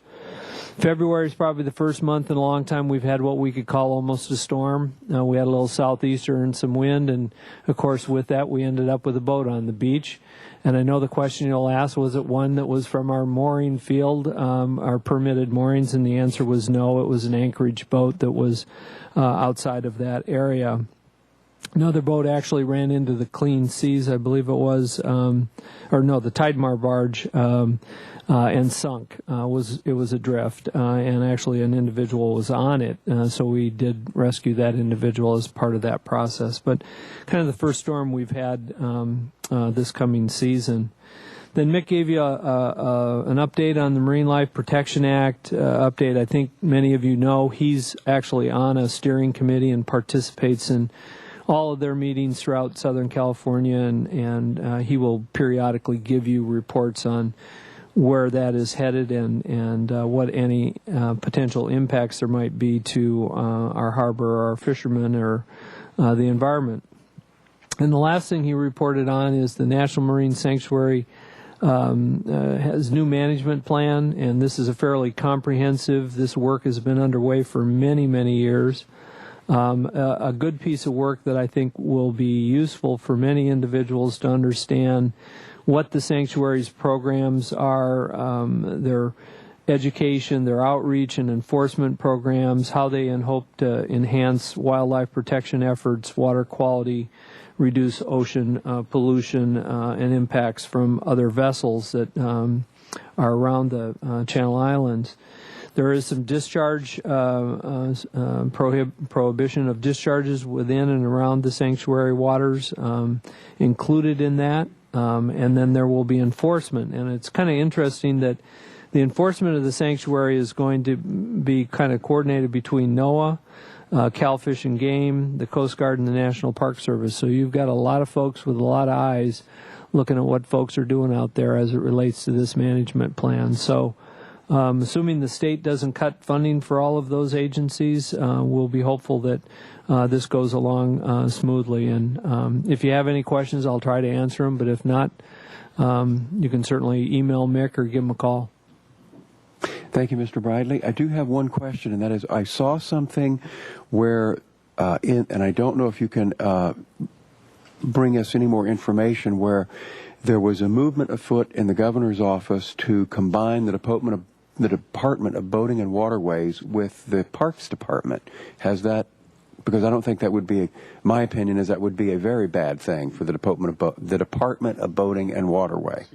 February is probably the first month in a long time we've had what we could call almost a storm. We had a little southeaster and some wind, and of course with that we ended up with a boat on the beach. And I know the question you'll ask, was it one that was from our mooring field, our permitted moorings? And the answer was no. It was an anchorage boat that was outside of that area. Another boat actually ran into the Clean Seas, I believe it was, the Tidemar barge, and sunk. It was adrift, and actually an individual was on it, so we did rescue that individual as part of that process. But kind of the first storm we've had this coming season. Then Mick gave you an update on the Marine Life Protection Act update. I think many of you know he's actually on a steering committee and participates in all of their meetings throughout Southern California, and he will periodically give you reports on where that is headed and what any potential impacts there might be to our harbor, our fishermen, or the environment. And the last thing he reported on is the National Marine Sanctuary has new management plan, and this is a fairly comprehensive. This work has been underway for many, many years. A good piece of work that I think will be useful for many individuals to understand what the sanctuary's programs are, their education, their outreach and enforcement programs, how they hope to enhance wildlife protection efforts, water quality, reduce ocean pollution and impacts from other vessels that are around the Channel Islands. There is some discharge, prohibition of discharges within and around the sanctuary waters included in that. And then there will be enforcement. And it's kind of interesting that the enforcement of the sanctuary is going to be kind of coordinated between NOAA, Cal Fish and Game, the Coast Guard, and the National Park Service. So you've got a lot of folks with a lot of eyes looking at what folks are doing out there as it relates to this management plan. So assuming the state doesn't cut funding for all of those agencies, we'll be hopeful that this goes along smoothly. And if you have any questions, I'll try to answer them. But if not, you can certainly email Mick or give him a call. Thank you, Mr. Bradley. I do have one question, and that is I saw something where, and I don't know if you can bring us any more information, where there was a movement afoot in the governor's office to combine the Department of Boating and Waterways with the Parks Department. Has that, because I don't think that would be, my opinion is that would be a very bad thing for the Department of Boating and Waterway.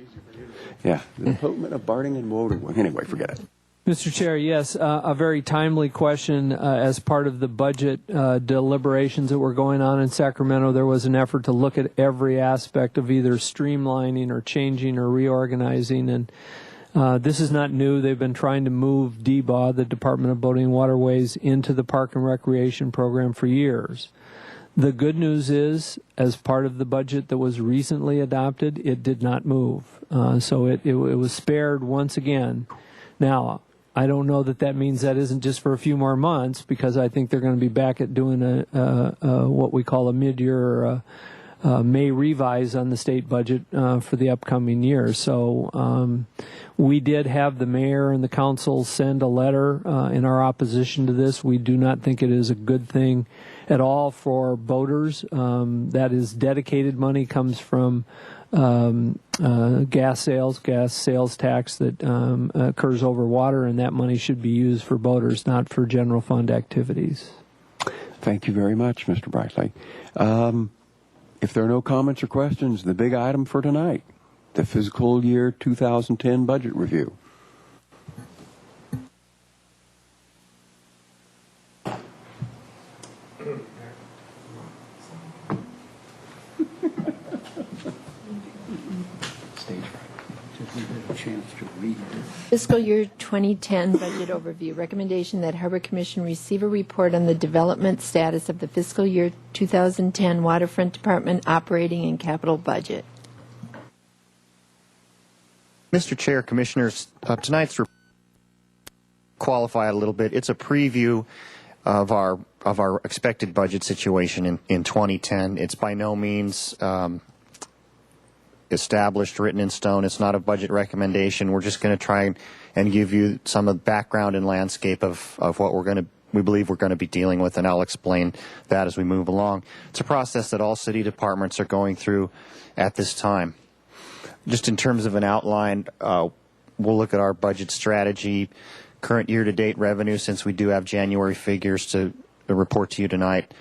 Yeah, the Department of Boating and Waterway. Anyway, forget it. Mr. Chair, yes, a very timely question. As part of the budget deliberations that were going on in Sacramento, there was an effort to look at every aspect of either streamlining or changing or reorganizing. And This is not new. They've been trying to move DBA, the Department of Boating and Waterways, into the Park and Recreation program for years. The good news is, as part of the budget that was recently adopted, it did not move. So it was spared once again. Now, I don't know that means that isn't just for a few more months, because I think they're going to be back at doing what we call a mid-year May revise on the state budget for the upcoming year. So we did have the mayor and the council send a letter in our opposition to this. We do not think it is a good thing at all for boaters. That is dedicated money, comes from gas sales tax that occurs over water, and that money should be used for boaters, not for general fund activities. Thank you very much, Mr. Brightly. If there are no comments or questions, the big item for tonight, the fiscal year 2010 budget review. Fiscal year 2010 budget overview. Recommendation that Harbor Commission receive a report on the development status of the fiscal year 2010 Waterfront Department operating and capital budget. Mr. Chair, Commissioners, tonight's report qualify it a little bit. It's a preview of our expected budget situation in 2010. It's by no means established, written in stone. It's not a budget recommendation. We're just going to try and give you some of the background and landscape of what we believe we're going to be dealing with, and I'll explain that as we move along. It's a process that all city departments are going through at this time. Just in terms of an outline, we'll look at our budget strategy, current year-to-date revenue, since we do have January figures to report to you tonight.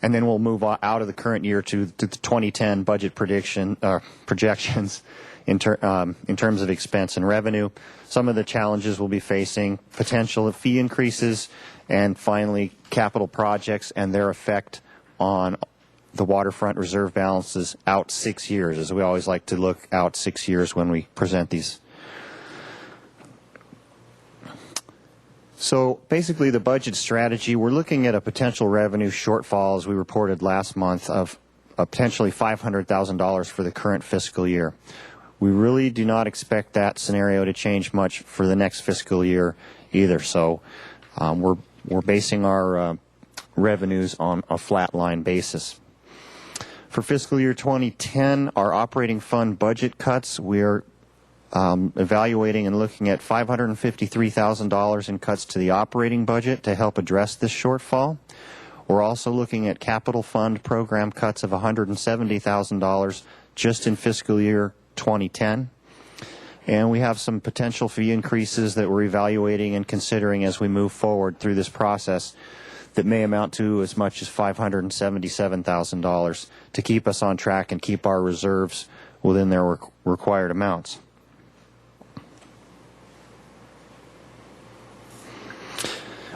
And then we'll move out of the current year to the 2010 budget projections in terms of expense and revenue, some of the challenges we'll be facing, potential fee increases, and finally capital projects and their effect on the waterfront reserve balances out 6 years, as we always like to look out 6 years when we present these. So basically the budget strategy, we're looking at a potential revenue shortfall, as we reported last month, of potentially $500,000 for the current fiscal year. We really do not expect that scenario to change much for the next fiscal year either. So we're basing our revenues on a flat line basis. For fiscal year 2010, our operating fund budget cuts, we're evaluating and looking at $553,000 in cuts to the operating budget to help address this shortfall. We're also looking at capital fund program cuts of $170,000 just in fiscal year 2010. And we have some potential fee increases that we're evaluating and considering as we move forward through this process that may amount to as much as $577,000 to keep us on track and keep our reserves within their required amounts.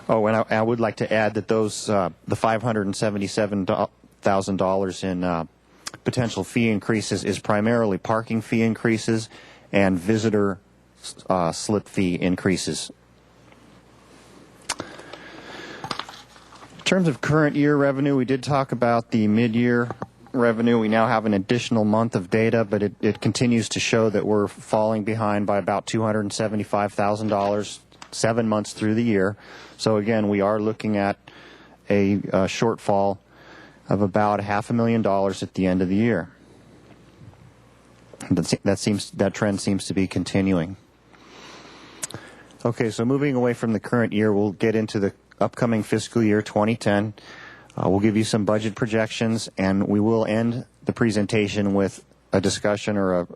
Oh, and I would like to add that those the $577,000 in potential fee increases is primarily parking fee increases and visitor slip fee increases. In terms of current year revenue, we did talk about the mid-year revenue. We now have an additional month of data, but it continues to show that we're falling behind by about $275,000 7 months through the year. So again, we are looking at a shortfall of about $500,000 at the end of the year. That trend seems to be continuing. Okay, so moving away from the current year, we'll get into the upcoming fiscal year 2010. We'll give you some budget projections, and we will end the presentation with a discussion or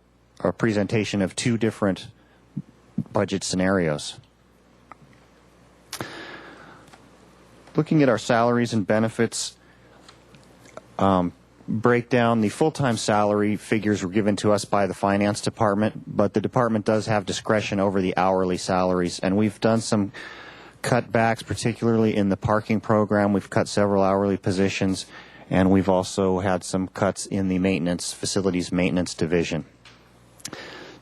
a presentation of two different budget scenarios. Looking at our salaries and benefits breakdown, the full-time salary figures were given to us by the finance department, but the department does have discretion over the hourly salaries, and we've done some cutbacks, particularly in the parking program. We've cut several hourly positions, and we've also had some cuts in the facilities maintenance division.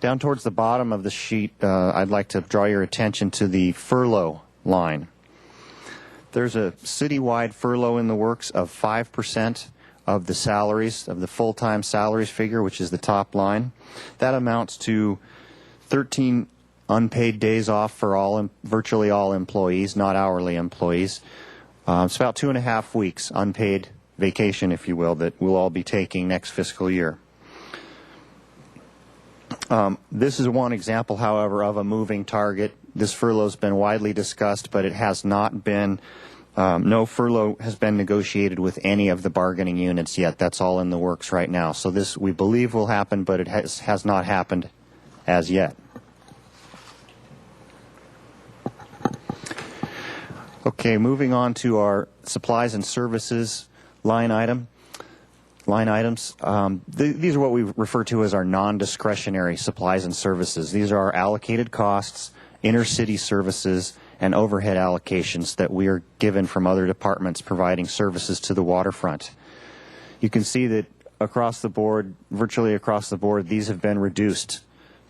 Down towards the bottom of the sheet, I'd like to draw your attention to the furlough line. There's a citywide furlough in the works of 5% of the salaries, of the full-time salaries figure, which is the top line. That amounts to 13 unpaid days off for virtually all employees, not hourly employees. It's about 2.5 weeks unpaid vacation, if you will, that we'll all be taking next fiscal year. This is one example, however, of a moving target. This furlough has been widely discussed, but it has not been, no furlough has been negotiated with any of the bargaining units yet. That's all in the works right now. So this, we believe, will happen, but it has not happened as yet. Okay, moving on to our supplies and services line items. These are what we refer to as our non-discretionary supplies and services. These are our allocated costs, intercity services, and overhead allocations that we are given from other departments providing services to the waterfront. You can see that across the board, virtually across the board, these have been reduced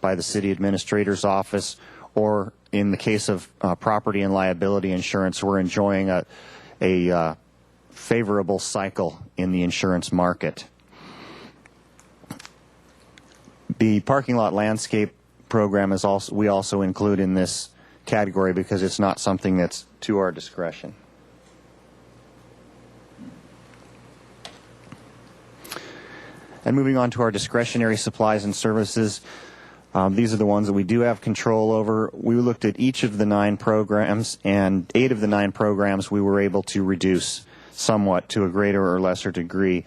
by the city administrator's office, or in the case of property and liability insurance, we're enjoying a favorable cycle in the insurance market. The parking lot landscape program is also, we also include in this category because it's not something that's to our discretion. And moving on to our discretionary supplies and services, these are the ones that we do have control over. We looked at each of the 9 programs, and 8 of the 9 programs we were able to reduce somewhat to a greater or lesser degree.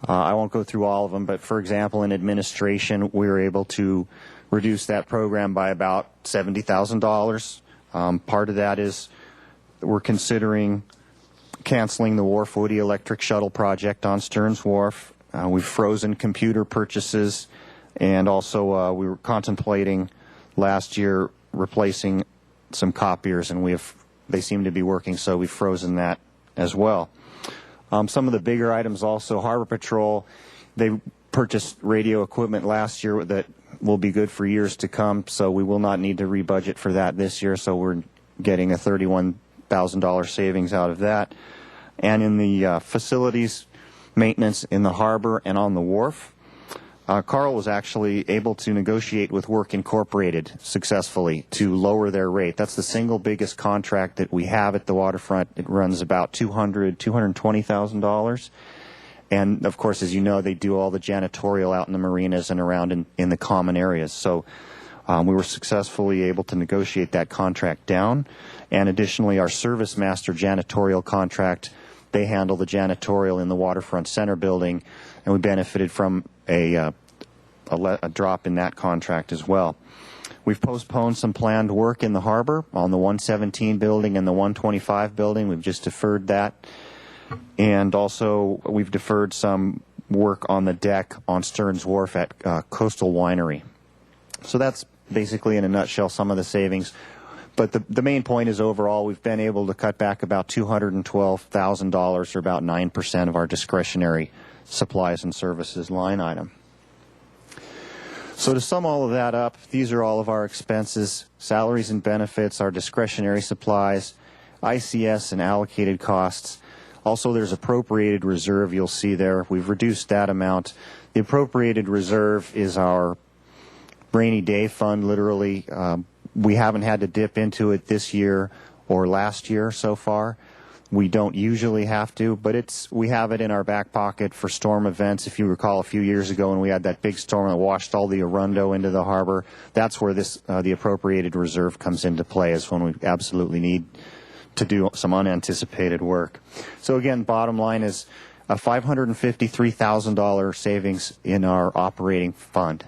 I won't go through all of them, but for example, in administration, we were able to reduce that program by about $70,000. Part of that is we're considering canceling the Wharf Woody Electric Shuttle project on Stearns Wharf. We've frozen computer purchases, and also we were contemplating last year replacing some copiers, and they seem to be working, so we've frozen that as well. Some of the bigger items also, Harbor Patrol, they purchased radio equipment last year that will be good for years to come, so we will not need to rebudget for that this year, so we're getting a $31,000 savings out of that. And in the facilities maintenance in the harbor and on the wharf, Carl was actually able to negotiate with Work Incorporated successfully to lower their rate. That's the single biggest contract that we have at the waterfront. It runs about $220,000. And, of course, as you know, they do all the janitorial out in the marinas and around in the common areas. So we were successfully able to negotiate that contract down. And additionally, our Service Master janitorial contract, they handle the janitorial in the Waterfront Center building, and we benefited from a drop in that contract as well. We've postponed some planned work in the harbor on the 117 building and the 125 building. We've just deferred that. And also, we've deferred some work on the deck on Stearns Wharf at Coastal Winery. So that's basically, in a nutshell, some of the savings. But the main point is overall, we've been able to cut back about $212,000, or about 9% of our discretionary supplies and services line item. So to sum all of that up, these are all of our expenses: salaries and benefits, our discretionary supplies, ICS and allocated costs. Also, there's appropriated reserve you'll see there. We've reduced that amount. The appropriated reserve is our rainy day fund, literally. We haven't had to dip into it this year or last year so far. We don't usually have to, but we have it in our back pocket for storm events. If you recall, a few years ago when we had that big storm that washed all the Arundo into the harbor, that's where the appropriated reserve comes into play, is when we absolutely need to do some unanticipated work. So again, bottom line is a $553,000 savings in our operating fund.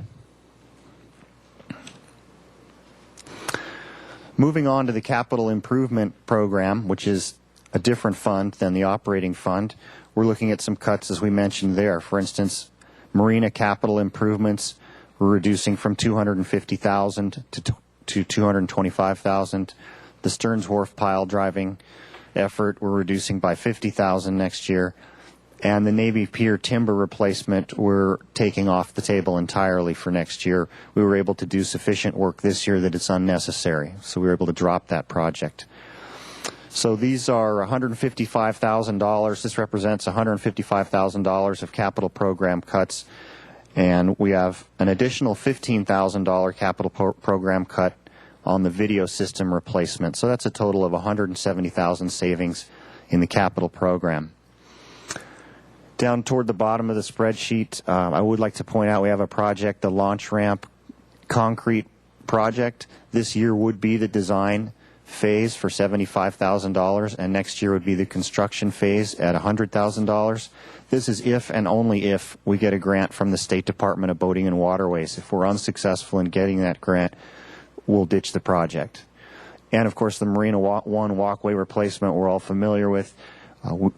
Moving on to the capital improvement program, which is a different fund than the operating fund, we're looking at some cuts, as we mentioned there. For instance, marina capital improvements, we're reducing from $250,000 to $225,000. The Stearns Wharf pile driving effort, we're reducing by $50,000 next year. And the Navy Pier timber replacement we're taking off the table entirely for next year. We were able to do sufficient work this year that it's unnecessary, so we were able to drop that project. So these are $155,000. This represents $155,000 of capital program cuts, and we have an additional $15,000 capital program cut on the video system replacement. So that's a total of $170,000 savings in the capital program. Down toward the bottom of the spreadsheet, I would like to point out we have a project, the launch ramp concrete project. This year would be the design phase for $75,000, and next year would be the construction phase at $100,000. This is if and only if we get a grant from the State Department of Boating and Waterways. If we're unsuccessful in getting that grant, we'll ditch the project. And of course, the Marina One walkway replacement we're all familiar with.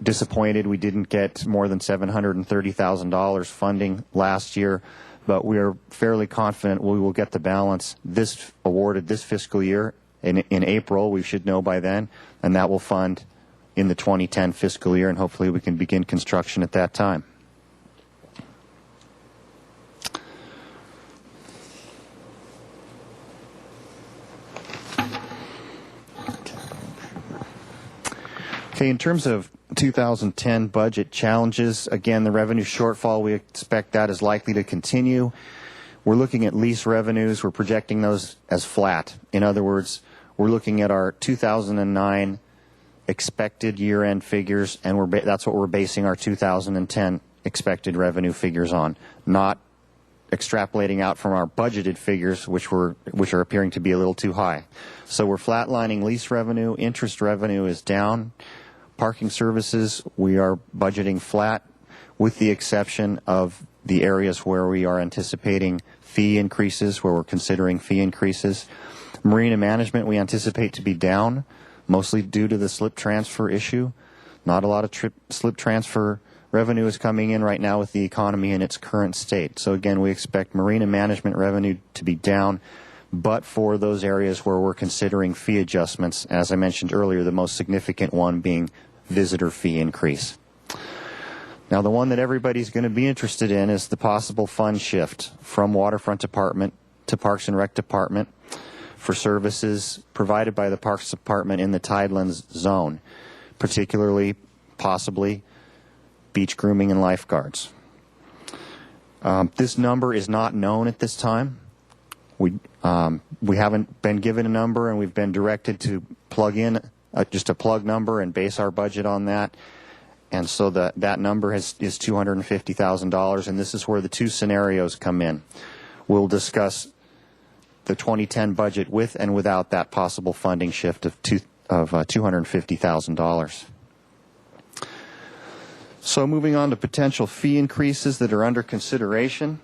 Disappointed we didn't get more than $730,000 funding last year, but we are fairly confident we will get the balance awarded this fiscal year. In April, we should know by then, and that will fund in the 2010 fiscal year, and hopefully we can begin construction at that time. Okay, in terms of 2010 budget challenges, again, the revenue shortfall, we expect that is likely to continue. We're looking at lease revenues. We're projecting those as flat. In other words, we're looking at our 2009 expected year-end figures, and that's what we're basing our 2010 expected revenue figures on, not extrapolating out from our budgeted figures, which are appearing to be a little too high. So we're flatlining lease revenue. Interest revenue is down. Parking services, we are budgeting flat, with the exception of the areas where we are anticipating fee increases, where we're considering fee increases. Marina management, we anticipate to be down, mostly due to the slip transfer issue. Not a lot of slip transfer revenue is coming in right now with the economy in its current state. So again, we expect marina management revenue to be down, but for those areas where we're considering fee adjustments, as I mentioned earlier, the most significant one being visitor fee increase. Now, the one that everybody's going to be interested in is the possible fund shift from Waterfront Department to Parks and Rec Department for services provided by the Parks Department in the Tidelands zone, particularly, possibly, beach grooming and lifeguards. This number is not known at this time. We haven't been given a number, and we've been directed to plug in just a plug number and base our budget on that. And so that number is $250,000, and this is where the two scenarios come in. We'll discuss the 2010 budget with and without that possible funding shift of $250,000. So moving on to potential fee increases that are under consideration.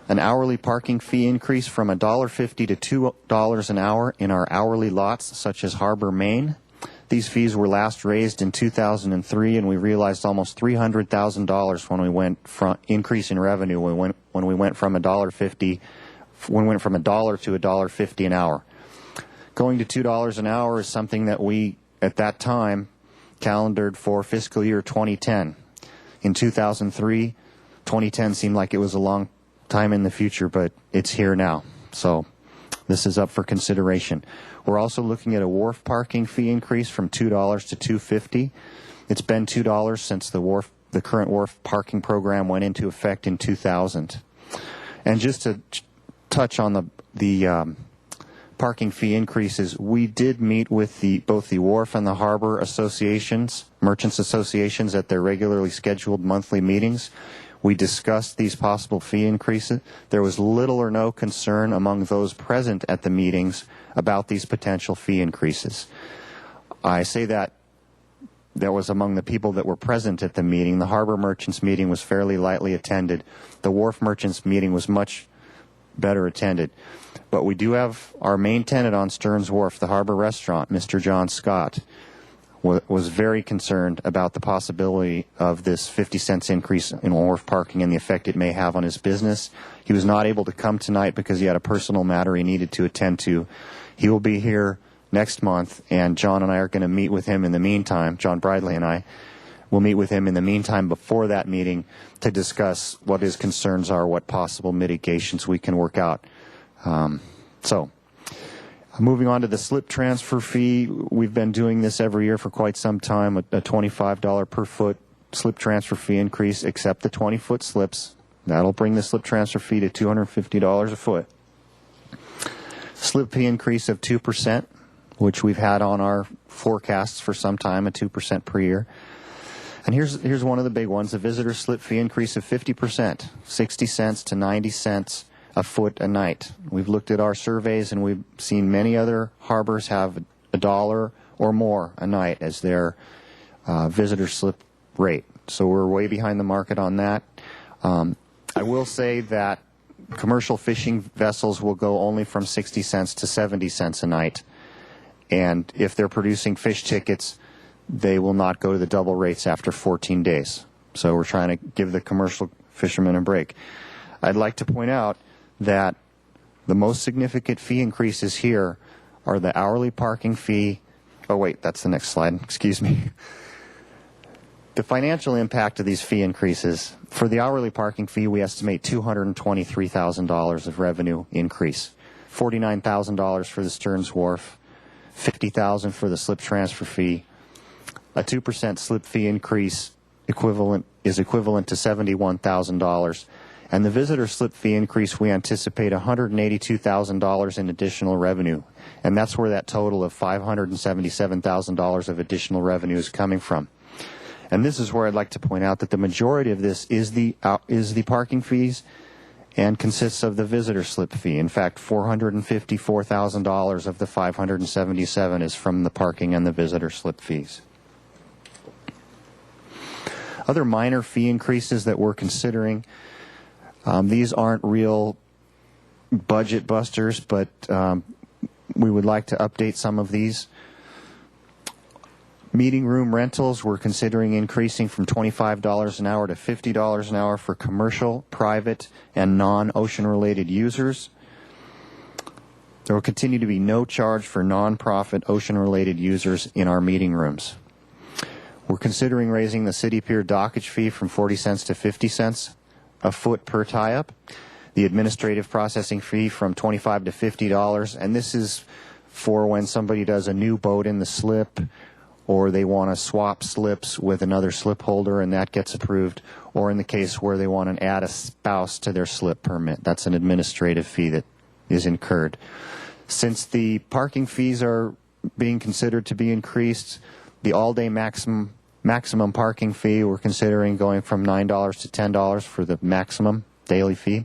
An hourly parking fee increase from $1.50 to $2 an hour in our hourly lots, such as Harbor, Maine. These fees were last raised in 2003, and we realized almost $300,000 when we went from increase in revenue when we went from $1.50 to $1.50 an hour. Going to $2 an hour is something that we at that time calendared for fiscal year 2010. In 2003, 2010 seemed like it was a long time in the future, but it's here now. So this is up for consideration. We're also looking at a wharf parking fee increase from $2 to $2.50. It's been $2 since the current wharf parking program went into effect in 2000. And just to touch on the parking fee increases, we did meet with both the wharf and the harbor associations, merchants associations, at their regularly scheduled monthly meetings. We discussed these possible fee increases. There was little or no concern among those present at the meetings about these potential fee increases. I say that was among the people that were present at the meeting. The harbor merchants meeting was fairly lightly attended. The wharf merchants meeting was much better attended. But we do have our main tenant on Stearns Wharf, the harbor restaurant, Mr. John Scott, was very concerned about the possibility of this 50 cents increase in wharf parking and the effect it may have on his business. He was not able to come tonight because he had a personal matter he needed to attend to. He will be here next month, and John and I are going to meet with him in the meantime, John Bridley and I, we'll meet with him in the meantime before that meeting to discuss what his concerns are, what possible mitigations we can work out. Moving on to the slip transfer fee, we've been doing this every year for quite some time, a $25 per foot slip transfer fee increase, except the 20-foot slips. That'll bring the slip transfer fee to $250 a foot. Slip fee increase of 2%, which we've had on our forecasts for some time, a 2% per year. And here's one of the big ones, the visitor slip fee increase of 50%, 60 cents to 90 cents a foot a night. We've looked at our surveys and we've seen many other harbors have $1 or more a night as their visitor slip rate. So we're way behind the market on that. I will say that commercial fishing vessels will go only from 60 cents to 70 cents a night. And if they're producing fish tickets, they will not go to the double rates after 14 days. So we're trying to give the commercial fishermen a break. I'd like to point out that the most significant fee increases here are the hourly parking fee. Oh, wait, that's the next slide. Excuse me. The financial impact of these fee increases, for the hourly parking fee, we estimate $223,000 of revenue increase, $49,000 for the Stearns Wharf, $50,000 for the slip transfer fee. A 2% slip fee increase is equivalent to $71,000. And the visitor slip fee increase, we anticipate $182,000 in additional revenue. And that's where that total of $577,000 of additional revenue is coming from. And this is where I'd like to point out that the majority of this is the parking fees and consists of the visitor slip fee. In fact, $454,000 of the $577 is from the parking and the visitor slip fees. Other minor fee increases that we're considering, these aren't real budget busters, but we would like to update some of these. Meeting room rentals, we're considering increasing from $25 an hour to $50 an hour for commercial, private, and non-ocean-related users. There will continue to be no charge for non-profit ocean-related users in our meeting rooms. We're considering raising the City Pier dockage fee from 40 cents to 50 cents a foot per tie-up, the administrative processing fee from $25 to $50, and this is for when somebody does a new boat in the slip, or they want to swap slips with another slip holder and that gets approved, or in the case where they want to add a spouse to their slip permit. That's an administrative fee that is incurred. Since the parking fees are being considered to be increased, the all-day maximum parking fee, we're considering going from $9 to $10 for the maximum daily fee.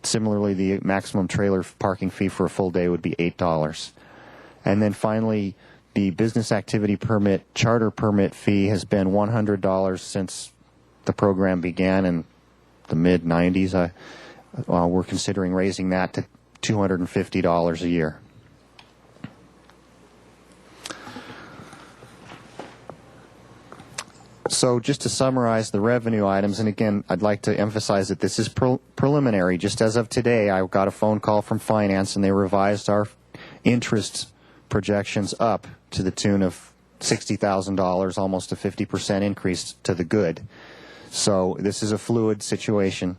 Similarly, the maximum trailer parking fee for a full day would be $8. And then finally, the business activity permit charter permit fee has been $100 since the program began in the mid-90s. We're considering raising that to $250 a year. So just to summarize the revenue items, and again, I'd like to emphasize that this is preliminary. Just as of today, I got a phone call from finance, and they revised our interest projections up to the tune of $60,000, almost a 50% increase to the good. So this is a fluid situation,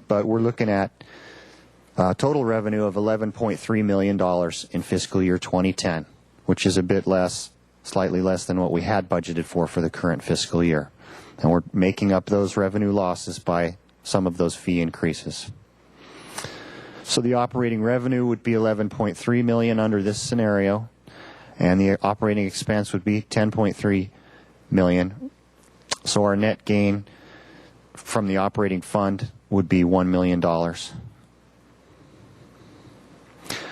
but we're looking at total revenue of $11.3 million in fiscal year 2010, which is a bit less, slightly less than what we had budgeted for the current fiscal year. And we're making up those revenue losses by some of those fee increases. So the operating revenue would be $11.3 million under this scenario, and the operating expense would be $10.3 million. So our net gain from the operating fund would be $1 million.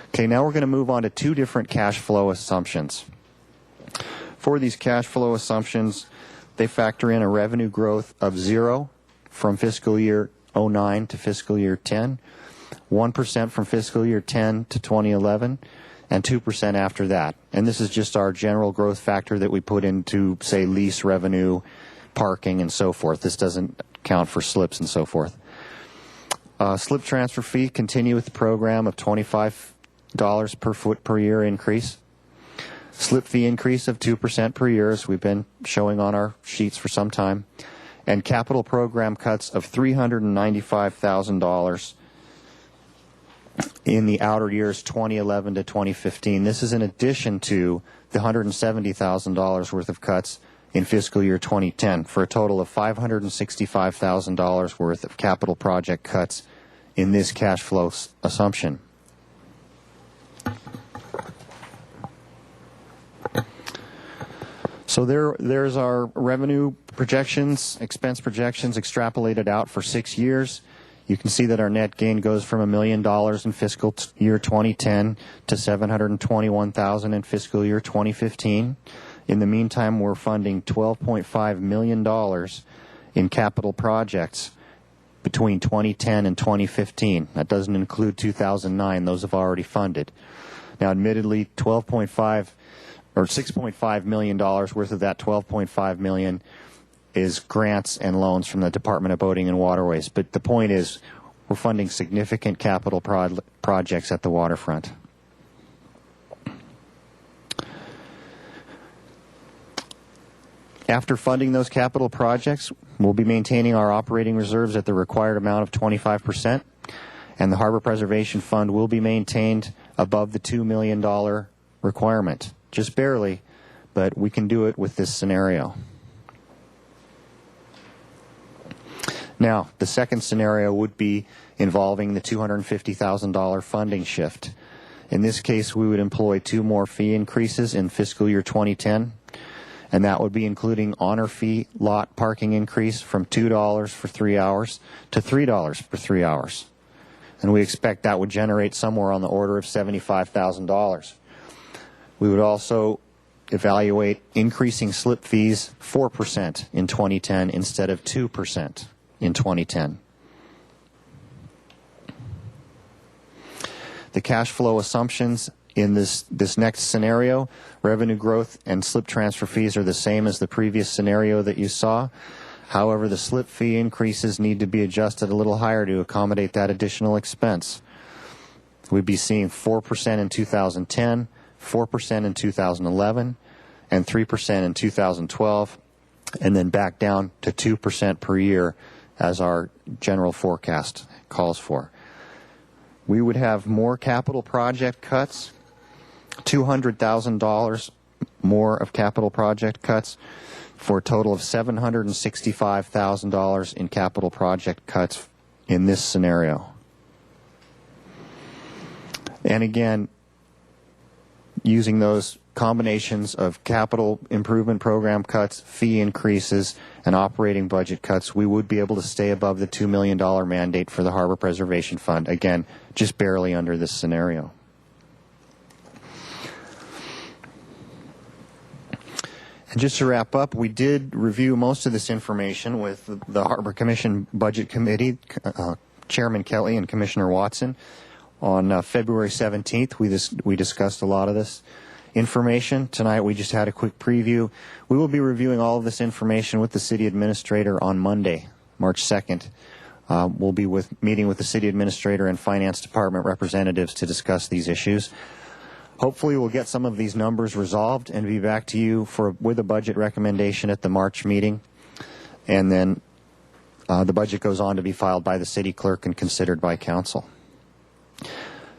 Okay, now we're going to move on to two different cash flow assumptions. For these cash flow assumptions, they factor in a revenue growth of 0 from fiscal year 09 to fiscal year 10, 1% from fiscal year 10 to 2011, and 2% after that. And this is just our general growth factor that we put into, say, lease revenue, parking, and so forth. This doesn't count for slips and so forth. Slip transfer fee, continue with the program of $25 per foot per year increase. slip fee increase of 2% per year, as we've been showing on our sheets for some time, and capital program cuts of $395,000 in the outer years 2011 to 2015. This is in addition to the $170,000 worth of cuts in fiscal year 2010, for a total of $565,000 worth of capital project cuts in this cash flow assumption. So there's our revenue projections, expense projections extrapolated out for 6 years. You can see that our net gain goes from $1 million in fiscal year 2010 to $721,000 in fiscal year 2015. In the meantime, we're funding $12.5 million in capital projects between 2010 and 2015. That doesn't include 2009; those have already funded. Now, admittedly, $6.5 million worth of that $12.5 million is grants and loans from the Department of Boating and Waterways. But the point is, we're funding significant capital projects at the waterfront. After funding those capital projects, we'll be maintaining our operating reserves at the required amount of 25%, and the Harbor Preservation Fund will be maintained above the $2 million requirement. Just barely, but we can do it with this scenario. Now, the second scenario would be involving the $250,000 funding shift. In this case, we would employ 2 more fee increases in fiscal year 2010, and that would be including honor fee lot parking increase from $2 for 3 hours to $3 for 3 hours. And we expect that would generate somewhere on the order of $75,000. We would also evaluate increasing slip fees 4% in 2010 instead of 2% in 2010. The cash flow assumptions in this next scenario, revenue growth and slip transfer fees are the same as the previous scenario that you saw. However, the slip fee increases need to be adjusted a little higher to accommodate that additional expense. We'd be seeing 4% in 2010, 4% in 2011, and 3% in 2012, and then back down to 2% per year as our general forecast calls for. We would have more capital project cuts, $200,000 more of capital project cuts, for a total of $765,000 in capital project cuts in this scenario. And again, using those combinations of capital improvement program cuts, fee increases, and operating budget cuts, we would be able to stay above the $2 million mandate for the Harbor Preservation Fund. Again, just barely under this scenario. And just to wrap up, we did review most of this information with the Harbor Commission Budget Committee, Chairman Kelly and Commissioner Watson. On February 17th, we discussed a lot of this information. Tonight, we just had a quick preview. We will be reviewing all of this information with the City Administrator on Monday, March 2nd. We'll be meeting with the City Administrator and Finance Department representatives to discuss these issues. Hopefully, we'll get some of these numbers resolved and be back to you with a budget recommendation at the March meeting. And then the budget goes on to be filed by the City Clerk and considered by Council.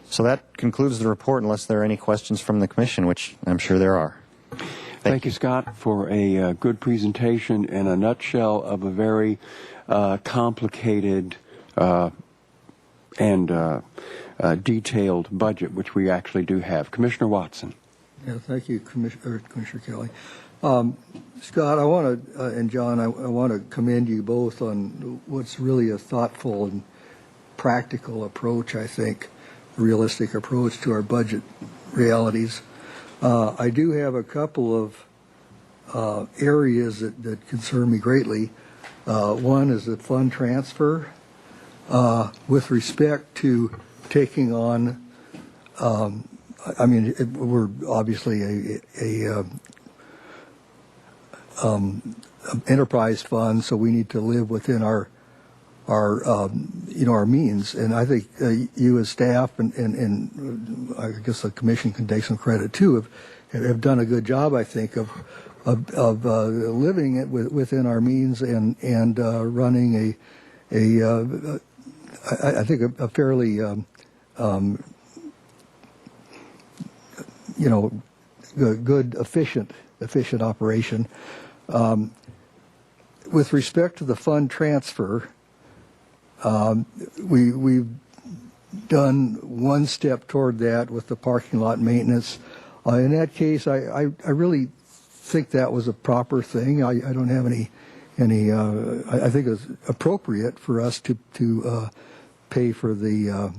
So that concludes the report, unless there are any questions from the Commission, which I'm sure there are. Thank you, Scott, for a good presentation and a nutshell of a very complicated and detailed budget, which we actually do have. Commissioner Watson. Yeah, thank you, Commissioner Kelly. Scott, I want to, and John, I want to commend you both on what's really a thoughtful and practical approach, I think, realistic approach to our budget realities. I do have a couple of areas that concern me greatly. One is the fund transfer with respect to taking on, we're obviously a enterprise fund, so we need to live within our means. And I think you as staff and I guess the Commission can take some credit too, have done a good job, I think, of living it within our means and running I think a fairly good efficient operation. With respect to the fund transfer, we've done one step toward that with the parking lot maintenance. In that case, I really think that was a proper thing. I don't have any. I think it's appropriate for us to pay for the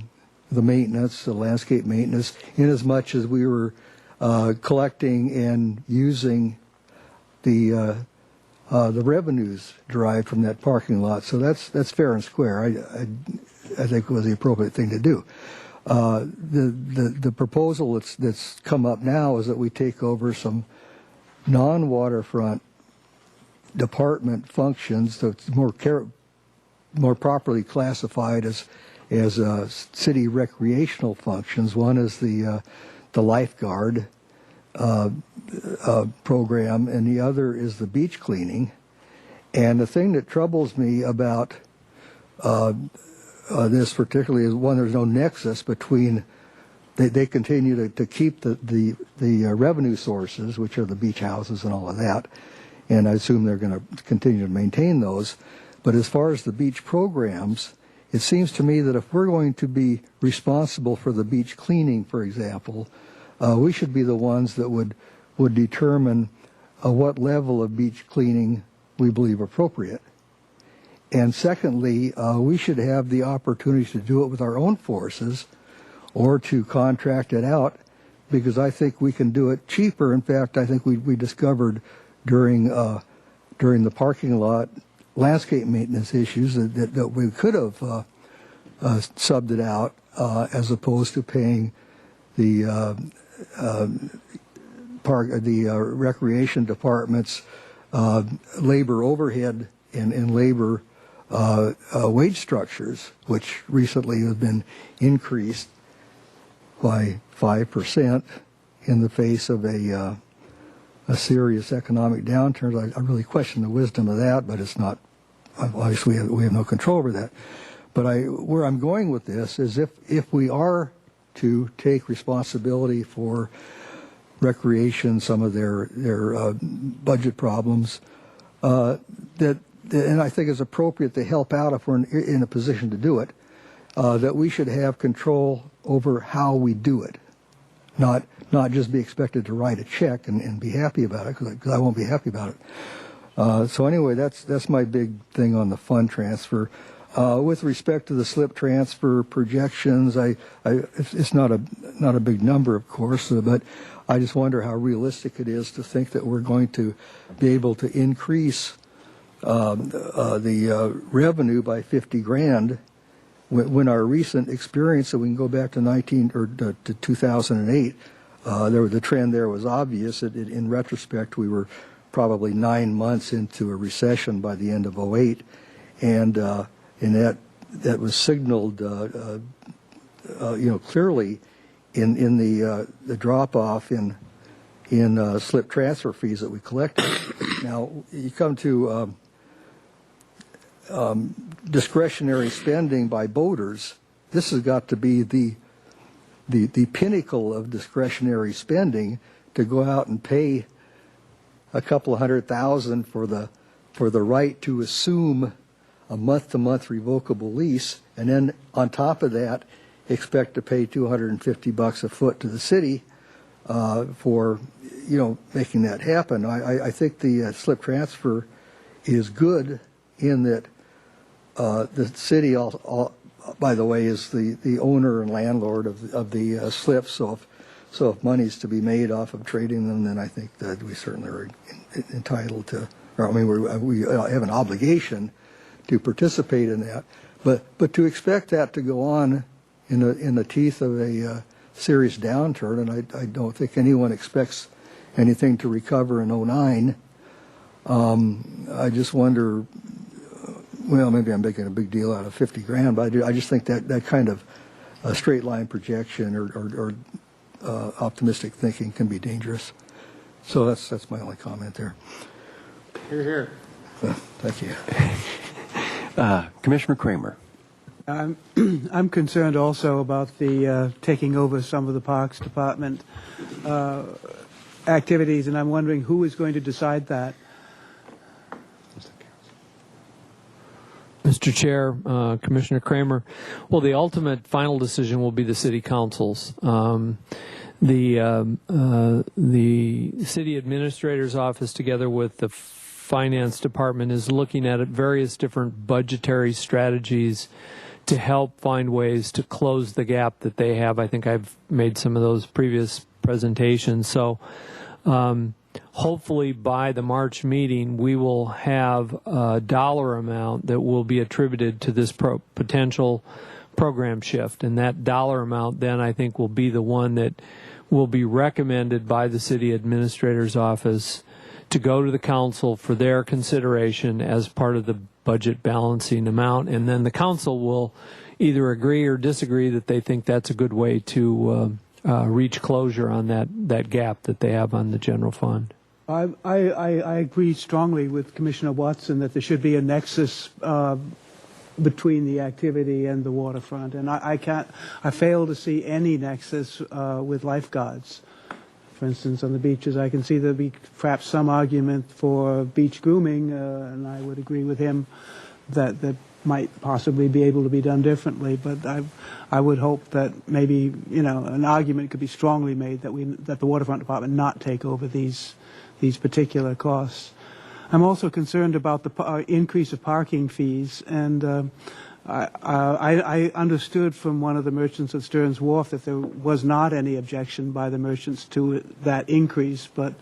maintenance, the landscape maintenance, in as much as we were collecting and using the revenues derived from that parking lot. So that's fair and square. I think it was the appropriate thing to do. The proposal that's come up now is that we take over some non-waterfront department functions that's more properly classified as city recreational functions. One is the lifeguard program, and the other is the beach cleaning. And the thing that troubles me about this particularly is, one, there's no nexus between. They continue to keep the revenue sources, which are the beach houses and all of that, and I assume they're going to continue to maintain those. But as far as the beach programs, it seems to me that if we're going to be responsible for the beach cleaning, for example, we should be the ones that would determine what level of beach cleaning we believe appropriate. And secondly, we should have the opportunity to do it with our own forces or to contract it out, because I think we can do it cheaper. In fact, I think we discovered during the parking lot landscape maintenance issues that we could have subbed it out as opposed to paying the recreation department's labor overhead and labor wage structures, which recently have been increased by 5% in the face of a serious economic downturn. I really question the wisdom of that, but it's not. Obviously, we have no control over that. But where I'm going with this is, if we are to take responsibility for recreation, some of their budget problems, and I think it's appropriate to help out if we're in a position to do it, that we should have control over how we do it, not just be expected to write a check and be happy about it, because I won't be happy about it. So anyway, that's my big thing on the fund transfer. With respect to the slip transfer projections, it's not a big number, of course, but I just wonder how realistic it is to think that we're going to be able to increase the revenue by $50,000 when our recent experience, so we can go back to 2008, the trend there was obvious. In retrospect, we were probably 9 months into a recession by the end of 2008, and that was signaled, clearly in the drop off in slip transfer fees that we collected. Now you come to discretionary spending by boaters. This has got to be the pinnacle of discretionary spending, to go out and pay a couple of $100,000 for the right to assume a month-to-month revocable lease, and then on top of that expect to pay $250 a foot to the city for making that happen. I think the slip transfer is good in that the city, by the way, is the owner and landlord of the slips. So if money's to be made off of trading them, then I think that we certainly are entitled to, we have an obligation to participate in that. But to expect that to go on in the teeth of a serious downturn, and I don't think anyone expects anything to recover in 2009. I just wonder. Well, maybe I'm making a big deal out of $50,000, but I just think that kind of straight line projection or optimistic thinking can be dangerous. So that's my only comment there. Here, here. Thank you. Commissioner Kramer. I'm concerned also about the taking over some of the Parks Department activities, and I'm wondering who is going to decide that. Mr. Chair, Commissioner Kramer, well, the ultimate final decision will be the City Council's. The City Administrator's Office, together with the Finance Department, is looking at various different budgetary strategies to help find ways to close the gap that they have. I think I've made some of those previous presentations. So hopefully by the March meeting, we will have a dollar amount that will be attributed to this potential program shift. And that dollar amount then I think will be the one that will be recommended by the City Administrator's Office to go to the Council for their consideration as part of the budget balancing amount. And then the Council will either agree or disagree that they think that's a good way to reach closure on that gap that they have on the general fund. I agree strongly with Commissioner Watson that there should be a nexus between the activity and the waterfront, and I fail to see any nexus with lifeguards. For instance, on the beaches, I can see there be perhaps some argument for beach grooming, and I would agree with him that might possibly be able to be done differently. But I would hope that maybe an argument could be strongly made that the waterfront department not take over these particular costs. I'm also concerned about the increase of parking fees, and I understood from one of the merchants at Stearns Wharf that there was not any objection by the merchants to that increase, but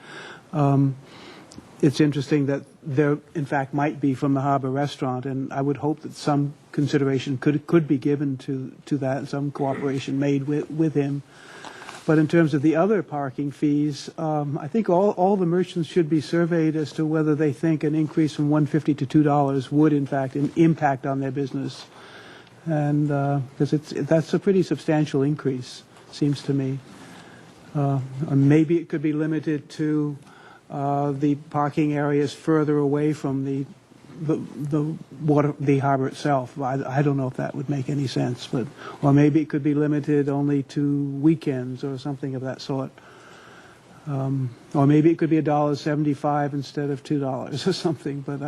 it's interesting that there, in fact, might be from the Harbor Restaurant, and I would hope that some consideration could be given to that, and some cooperation made with him. But in terms of the other parking fees, I think all the merchants should be surveyed as to whether they think an increase from $1.50 to $2 would, in fact, impact on their business. And because that's a pretty substantial increase, seems to me. Maybe it could be limited to the parking areas further away from the harbor itself. I don't know if that would make any sense, or maybe it could be limited only to weekends or something of that sort. Or maybe it could be $1.75 instead of $2 or something. But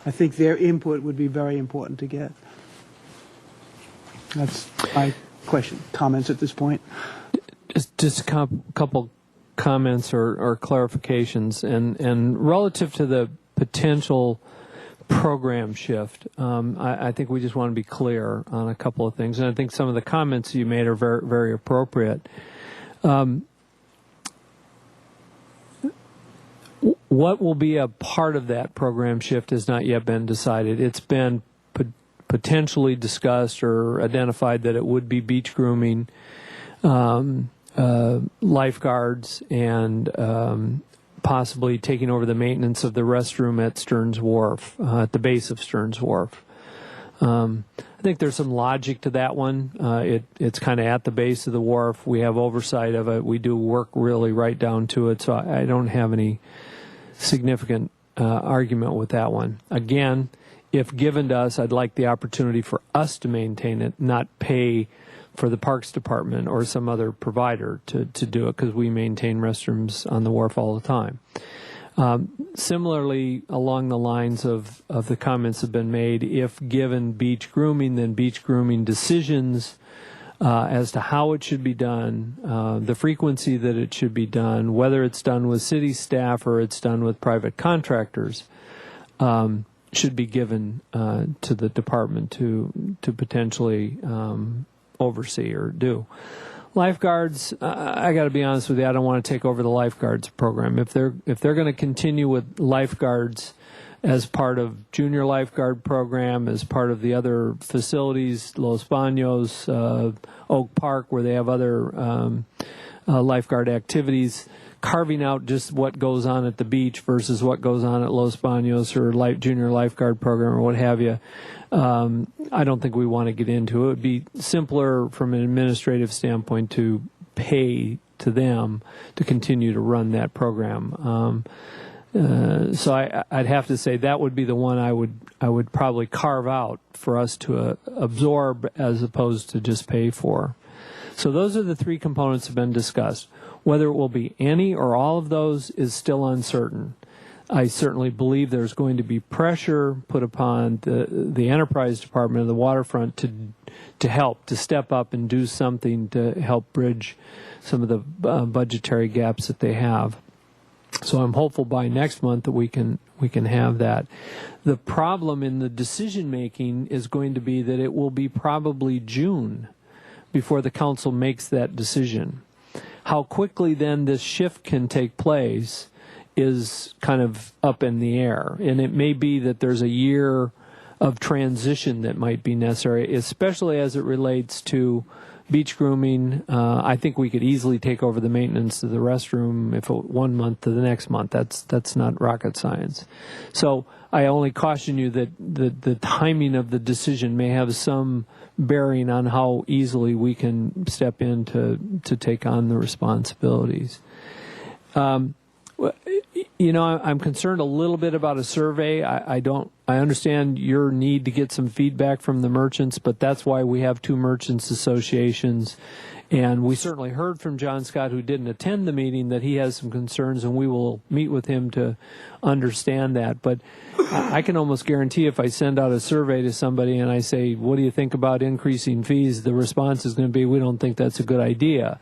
I think their input would be very important to get. That's my comments at this point. Just a couple comments or clarifications, and relative to the potential program shift, I think we just want to be clear on a couple of things, and I think some of the comments you made are very, very appropriate. What will be a part of that program shift has not yet been decided. It's been potentially discussed or identified that it would be beach grooming, lifeguards, and possibly taking over the maintenance of the restroom at Stearns Wharf, at the base of Stearns Wharf. I think there's some logic to that one. It's kind of at the base of the wharf. We have oversight of it. We do work really right down to it, so I don't have any significant argument with that one. Again, if given to us, I'd like the opportunity for us to maintain it, not pay for the Parks Department or some other provider to do it, because we maintain restrooms on the wharf all the time. Similarly, along the lines of the comments have been made, if given beach grooming, then beach grooming decisions as to how it should be done, the frequency that it should be done, whether it's done with city staff or it's done with private contractors, should be given to the department to potentially oversee or do. Lifeguards, I got to be honest with you, I don't want to take over the lifeguards program. If they're going to continue with lifeguards as part of junior lifeguard program, as part of the other facilities, Los Baños, Oak Park, where they have other lifeguard activities, carving out just what goes on at the beach versus what goes on at Los Baños or junior lifeguard program or what have you, I don't think we want to get into it. It would be simpler from an administrative standpoint to pay to them to continue to run that program. So I'd have to say that would be the one I would probably carve out for us to absorb as opposed to just pay for. So those are the three components that have been discussed. Whether it will be any or all of those is still uncertain. I certainly believe there's going to be pressure put upon the enterprise department of the waterfront to help, to step up and do something to help bridge some of the budgetary gaps that they have. So I'm hopeful by next month that we can have that. The problem in the decision making is going to be that it will be probably June before the council makes that decision. How quickly then this shift can take place is kind of up in the air. And it may be that there's a year of transition that might be necessary, especially as it relates to beach grooming. I think we could easily take over the maintenance of the restroom if 1 month to the next month. That's not rocket science. So I only caution you that the timing of the decision may have some bearing on how easily we can step in to take on the responsibilities. I'm concerned a little bit about a survey. I understand your need to get some feedback from the merchants, but that's why we have two merchants associations. And we certainly heard from John Scott, who didn't attend the meeting, that he has some concerns, and we will meet with him to understand that. But I can almost guarantee if I send out a survey to somebody and I say, what do you think about increasing fees? The response is going to be, we don't think that's a good idea.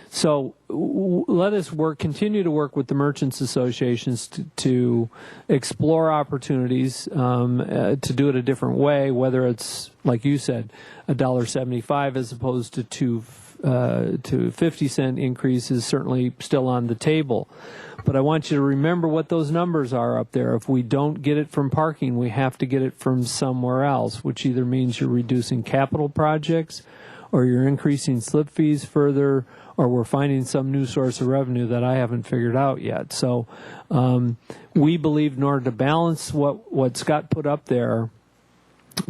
So let us continue to work with the merchants associations to explore opportunities to do it a different way, whether it's, like you said, $1.75 as opposed to 50-cent increase is certainly still on the table. But I want you to remember what those numbers are up there. If we don't get it from parking, we have to get it from somewhere else, which either means you're reducing capital projects, or you're increasing slip fees further, or we're finding some new source of revenue that I haven't figured out yet. So we believe in order to balance what Scott put up there,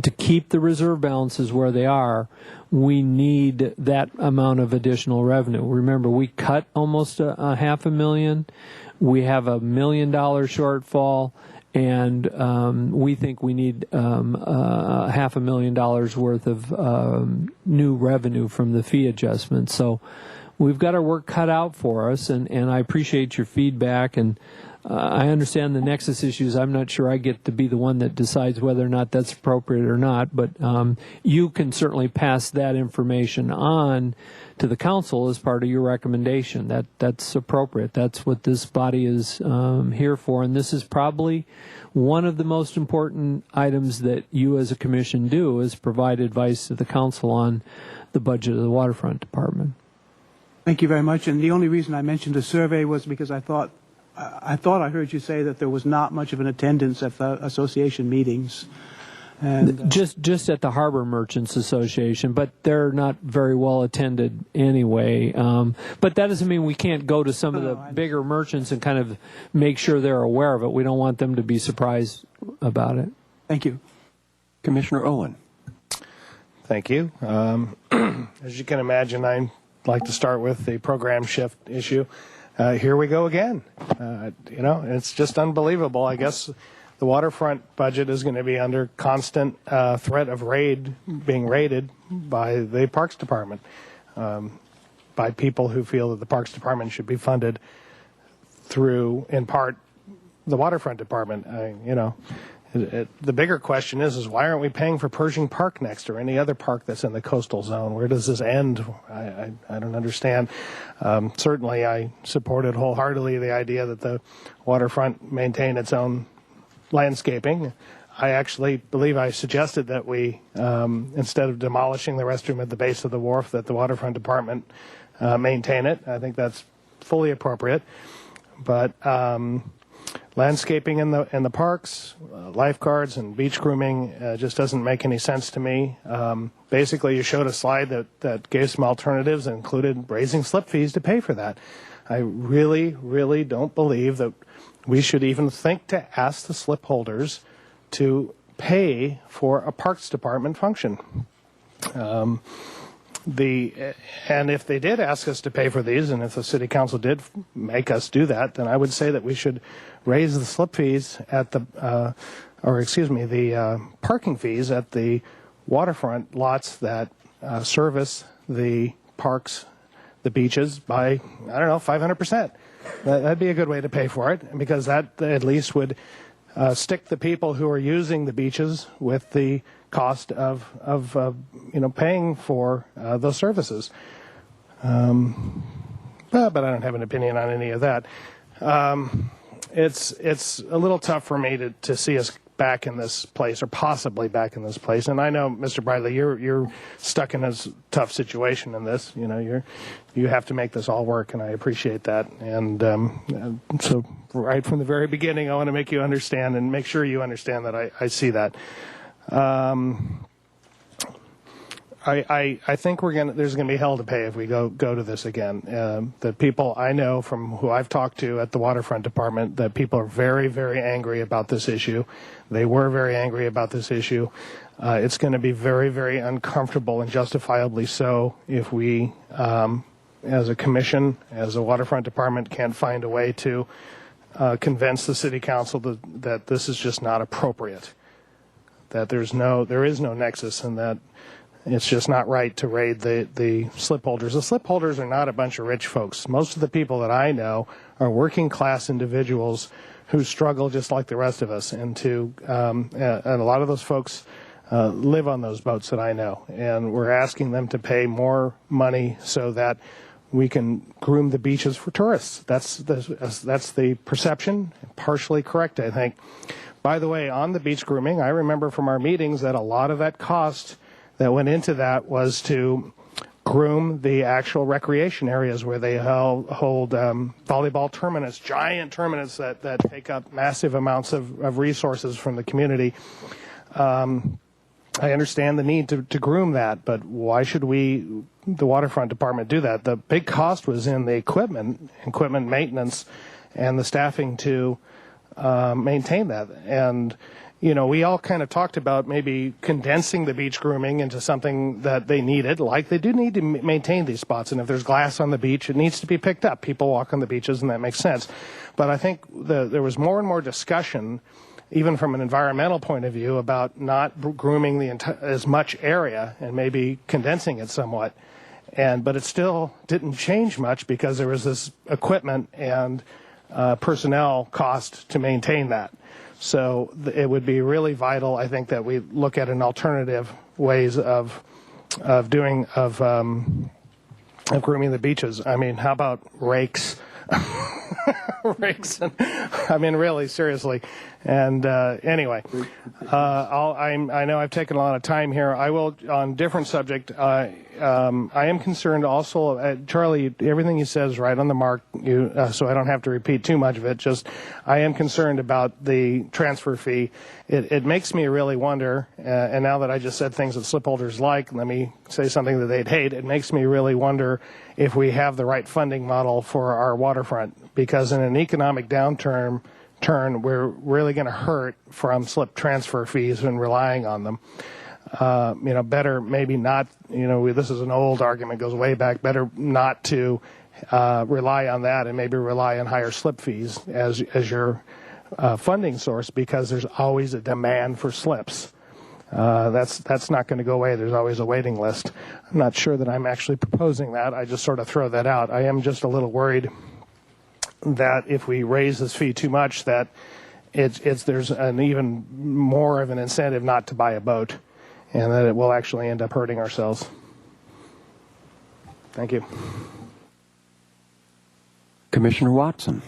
to keep the reserve balances where they are, we need that amount of additional revenue. Remember, we cut almost a $500,000. We have $1 million shortfall. And we think we need $500,000 worth of new revenue from the fee adjustment. So we've got our work cut out for us, and I appreciate your feedback. And I understand the nexus issues. I'm not sure I get to be the one that decides whether or not that's appropriate or not, but you can certainly pass that information on to the council as part of your recommendation. That's appropriate. That's what this body is here for, and this is probably one of the most important items that you as a commission do, is provide advice to the council on the budget of the waterfront department. Thank you very much. And the only reason I mentioned a survey was because I thought I heard you say that there was not much of an attendance at the association meetings. And just at the Harbor Merchants Association, but they're not very well attended anyway. But that doesn't mean we can't go to some of the bigger merchants and kind of make sure they're aware of it. We don't want them to be surprised about it. Thank you. Commissioner Owen. Thank you. As you can imagine, I'd like to start with the program shift issue. Here we go again. It's just unbelievable. I guess the waterfront budget is going to be under constant threat of being raided by the Parks Department, by people who feel that the Parks Department should be funded through, in part, the waterfront department. The bigger question is why aren't we paying for Pershing Park next, or any other park that's in the coastal zone? Where does this end? I don't understand. Certainly, I supported wholeheartedly the idea that the waterfront maintain its own landscaping. I actually believe I suggested that we, instead of demolishing the restroom at the base of the wharf, that the waterfront department maintain it. I think that's fully appropriate. But landscaping in the parks, lifeguards, and beach grooming just doesn't make any sense to me. Basically, you showed a slide that gave some alternatives and included raising slip fees to pay for that. I really, really don't believe that we should even think to ask the slip holders to pay for a Parks Department function. and if they did ask us to pay for these, and if the city council did make us do that, then I would say that we should raise the slip fees at the parking fees at the waterfront lots that service the parks, the beaches by, I don't know, 500%. That'd be a good way to pay for it, because that at least would stick the people who are using the beaches with the cost of paying for those services. But I don't have an opinion on any of that. It's a little tough for me to see us back in this place, or possibly back in this place. And I know, Mr. Bradley, you're stuck in a tough situation in this. You have to make this all work, and I appreciate that. And so right from the very beginning, I want to make you understand and make sure you understand that I see that. I think there's going to be hell to pay if we go to this again. The people I know from who I've talked to at the waterfront department, that people are very, very angry about this issue. They were very angry about this issue. It's going to be very, very uncomfortable, and justifiably so, if we, as a commission, as a waterfront department, can't find a way to convince the city council that this is just not appropriate, that there is no nexus, and that it's just not right to raid the slip holders. The slip holders are not a bunch of rich folks. Most of the people that I know are working class individuals who struggle just like the rest of us, and a lot of those folks live on those boats that I know, and we're asking them to pay more money so that we can groom the beaches for tourists. That's the perception, partially correct, I think. By the way, on the beach grooming, I remember from our meetings that a lot of that cost that went into that was to groom the actual recreation areas where they hold volleyball tournaments, giant tournaments that take up massive amounts of resources from the community. I understand the need to groom that, but why should the waterfront department, do that? The big cost was in the equipment maintenance, and the staffing to maintain that. And we all kind of talked about maybe condensing the beach grooming into something that they needed, like they do need to maintain these spots. And if there's glass on the beach, it needs to be picked up. People walk on the beaches, and that makes sense. But I think there was more and more discussion, even from an environmental point of view, about not grooming as much area and maybe condensing it somewhat. But it still didn't change much, because there was this equipment and personnel cost to maintain that. So it would be really vital, I think, that we look at an alternative ways of grooming the beaches. I mean, how about rakes? Rakes. I mean, really, seriously. And anyway, I know I've taken a lot of time here. I will, on a different subject, I am concerned also, Charlie, everything you said is right on the mark, so I don't have to repeat too much of it. Just, I am concerned about the transfer fee. It makes me really wonder, and now that I just said things that slip holders like, let me say something that they'd hate. It makes me really wonder if we have the right funding model for our waterfront, because in an economic downturn, we're really going to hurt from slip transfer fees and relying on them. Better maybe not, this is an old argument, goes way back, better not to rely on that, and maybe rely on higher slip fees as your funding source, because there's always a demand for slips. That's not going to go away. There's always a waiting list. I'm not sure that I'm actually proposing that. I just sort of throw that out. I am just a little worried that if we raise this fee too much, that there's an even more of an incentive not to buy a boat, and that it will actually end up hurting ourselves. Thank you. Commissioner Watson.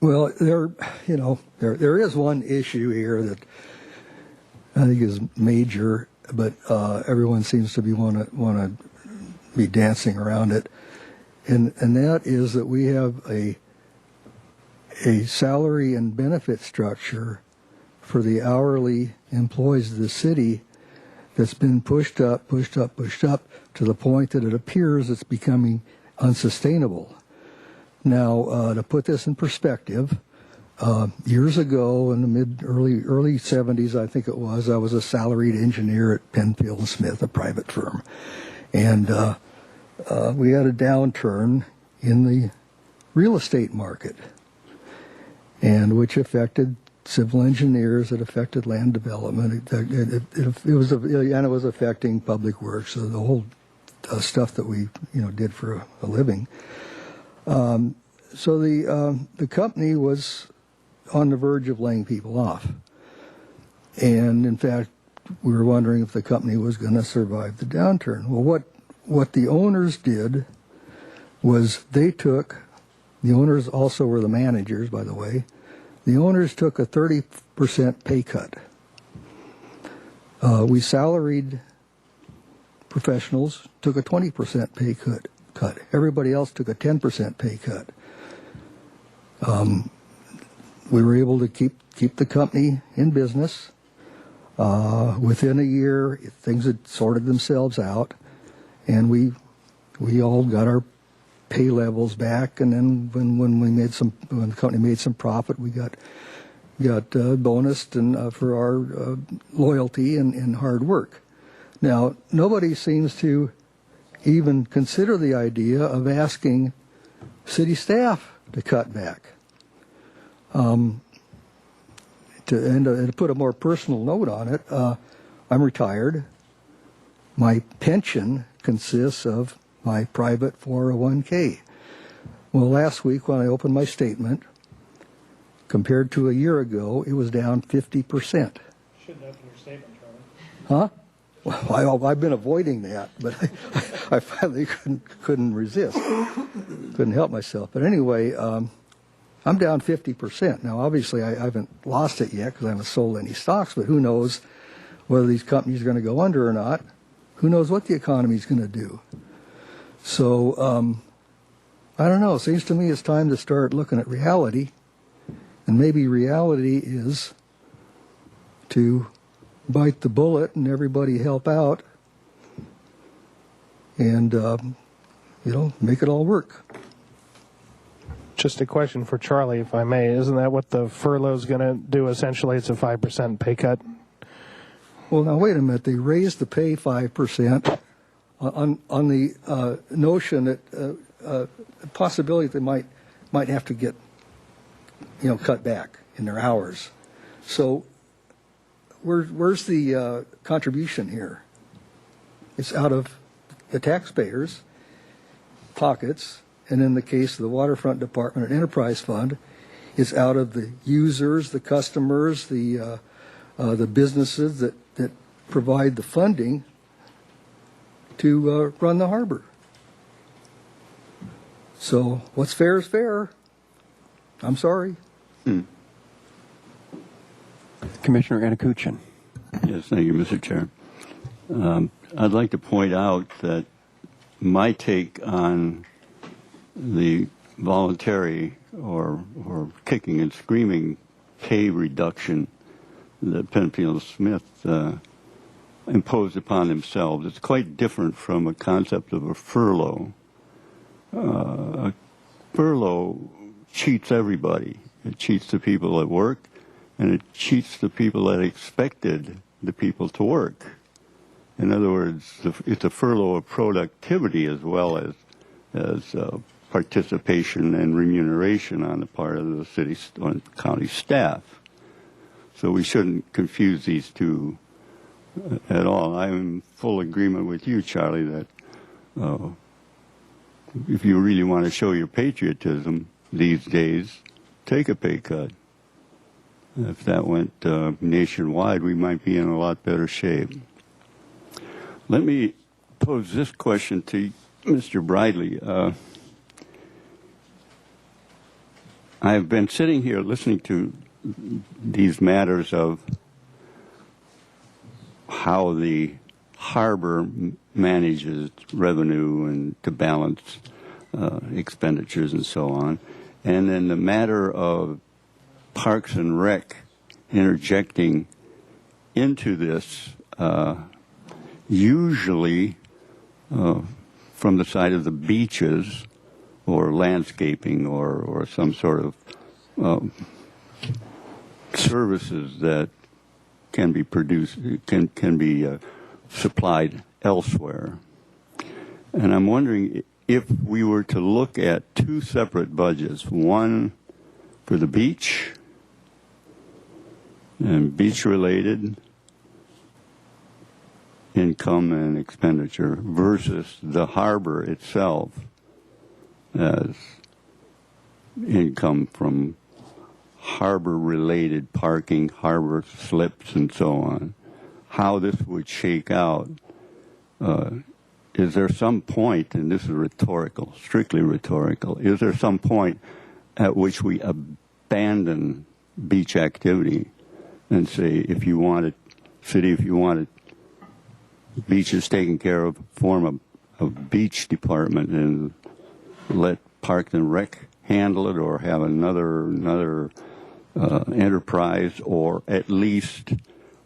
Well, there is one issue here that I think is major, but everyone seems to want to be dancing around it, and that is that we have a salary and benefit structure for the hourly employees of the city that's been pushed up to the point that it appears it's becoming unsustainable. Now, to put this in perspective, years ago in the early 70s, I think it was, I was a salaried engineer at Penfield & Smith, a private firm. And And we had a downturn in the real estate market, and which affected civil engineers, it affected land development, it was affecting public works, so the whole stuff that we did for a living. So the company was on the verge of laying people off, and in fact, we were wondering if the company was going to survive the downturn. Well, what the owners did was the owners also were the managers, by the way. The owners took a 30% pay cut. We salaried professionals took a 20% pay cut. Everybody else took a 10% pay cut. We were able to keep the company in business. Within a year, things had sorted themselves out, and we all got our pay levels back. And then when the company made some profit, we got bonused and for our loyalty and hard work. Now, nobody seems to even consider the idea of asking city staff to cut back. To put a more personal note on it, I'm retired. My pension consists of my private 401k. Well, last week when I opened my statement, compared to a year ago, it was down 50%. Shouldn't open your statement, Charlie. Huh? Well, I've been avoiding that, but I finally couldn't resist. Couldn't help myself. But anyway, I'm down 50%. Now, obviously, I haven't lost it yet because I haven't sold any stocks, but who knows whether these companies are going to go under or not. Who knows what the economy is going to do. So, I don't know. It seems to me it's time to start looking at reality. And maybe reality is to bite the bullet and everybody help out and, make it all work. Just a question for Charlie, if I may. Isn't that what the furlough's going to do? Essentially, it's a 5% pay cut. Well, now wait a minute. They raised the pay 5% on the notion that possibility they might have to get cut back in their hours. So where's the contribution here? It's out of the taxpayers' pockets. And in the case of the Waterfront Department and Enterprise Fund, it's out of the users, the customers, the businesses that provide the funding to run the harbor. So what's fair is fair. I'm sorry. Commissioner Anakuchin. Yes, thank you, Mr. Chair. I'd like to point out that my take on the voluntary or kicking and screaming pay reduction that Penfield Smith imposed upon themselves, it's quite different from a concept of a furlough. A furlough cheats everybody. It cheats the people at work, and it cheats the people that expected the people to work. In other words, it's a furlough of productivity as well as participation and remuneration on the part of the city and county staff. So we shouldn't confuse these two at all. I'm in full agreement with you, Charlie, that if you really want to show your patriotism these days, take a pay cut. If that went nationwide, we might be in a lot better shape. Let me pose this question to Mr. Bridley. I've been sitting here listening to these matters of how the harbor manages revenue and to balance expenditures and so on. And then the matter of Parks and Rec interjecting into this, usually from the side of the beaches or landscaping or some sort of services that can be produced, can be supplied elsewhere. And I'm wondering if we were to look at two separate budgets, one for the beach and beach-related income and expenditure versus the harbor itself as income from harbor-related parking, harbor slips, and so on, how this would shake out. Is there some point, and this is rhetorical, strictly rhetorical, is there some point at which we abandon beach activity and say, if you want it, city, if you want it, beaches taken care of, form a beach department and let Park and Rec handle it, or have another enterprise, or at least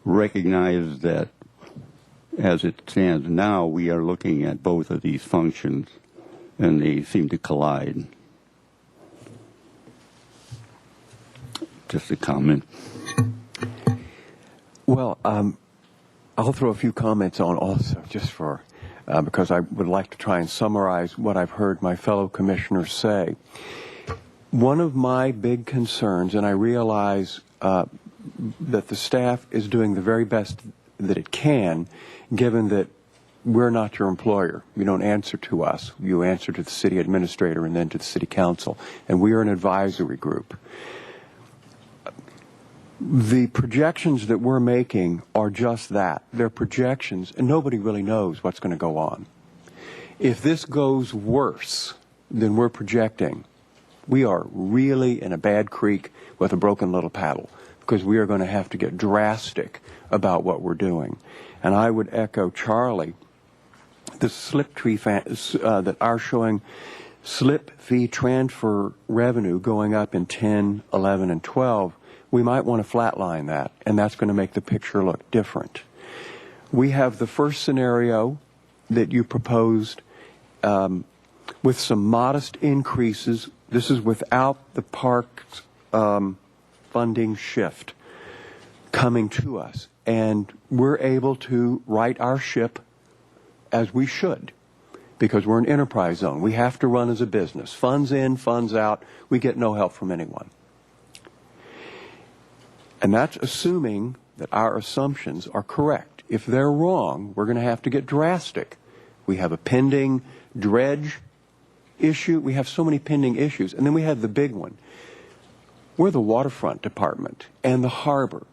recognize that as it stands now, we are looking at both of these functions and they seem to collide. Just a comment. Well, I'll throw a few comments on also, just for because I would like to try and summarize what I've heard my fellow commissioners say. One of my big concerns, and I realize that the staff is doing the very best that it can, given that we're not your employer. You don't answer to us. You answer to the city administrator and then to the city council. And we are an advisory group. The projections that we're making are just that. They're projections, and nobody really knows what's going to go on. If this goes worse than we're projecting, we are really in a bad creek with a broken little paddle, because we are going to have to get drastic about what we're doing. And I would echo Charlie. The slip tree that are showing slip fee transfer revenue going up in 10, 11, and 12, we might want to flatline that, and that's going to make the picture look different. We have the first scenario that you proposed with some modest increases. This is without the park's funding shift coming to us, and we're able to right our ship as we should, because we're an enterprise zone. We have to run as a business. Funds in, funds out. We get no help from anyone. And that's assuming that our assumptions are correct. If they're wrong, we're going to have to get drastic. We have a pending dredge issue. We have so many pending issues. And then we have the big one. We're the waterfront department and the harbor.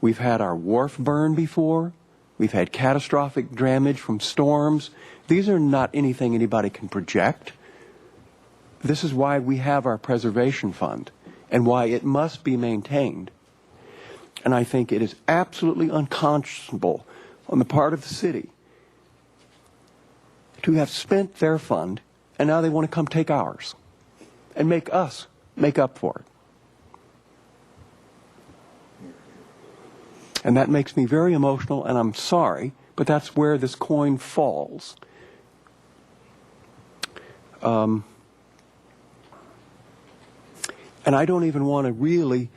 We've had our wharf burn before. We've had catastrophic damage from storms. These are not anything anybody can project. This is why we have our preservation fund and why it must be maintained. And I think it is absolutely unconscionable on the part of the city to have spent their fund and now they want to come take ours and make us make up for it. And that makes me very emotional, and I'm sorry, but that's where this coin falls. And I don't even want to really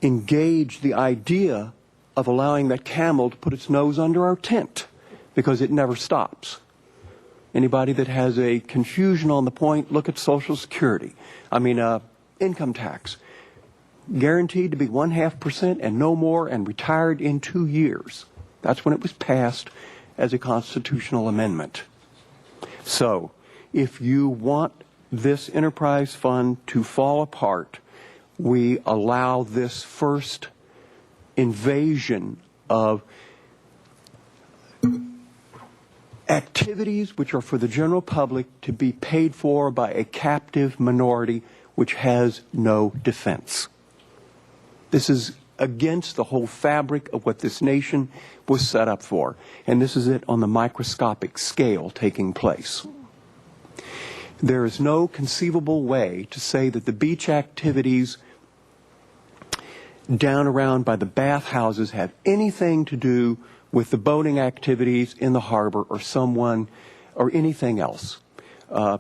engage the idea of allowing that camel to put its nose under our tent, because it never stops. Anybody that has a confusion on the point, look at Social Security. Income tax. Guaranteed to be 0.5% and no more, and retired in 2 years. That's when it was passed as a constitutional amendment. So, if you want this enterprise fund to fall apart, we allow this first invasion of activities which are for the general public to be paid for by a captive minority which has no defense. This is against the whole fabric of what this nation was set up for. And this is it on the microscopic scale taking place. There is no conceivable way to say that the beach activities down around by the bathhouses have anything to do with the boating activities in the harbor or someone or anything else.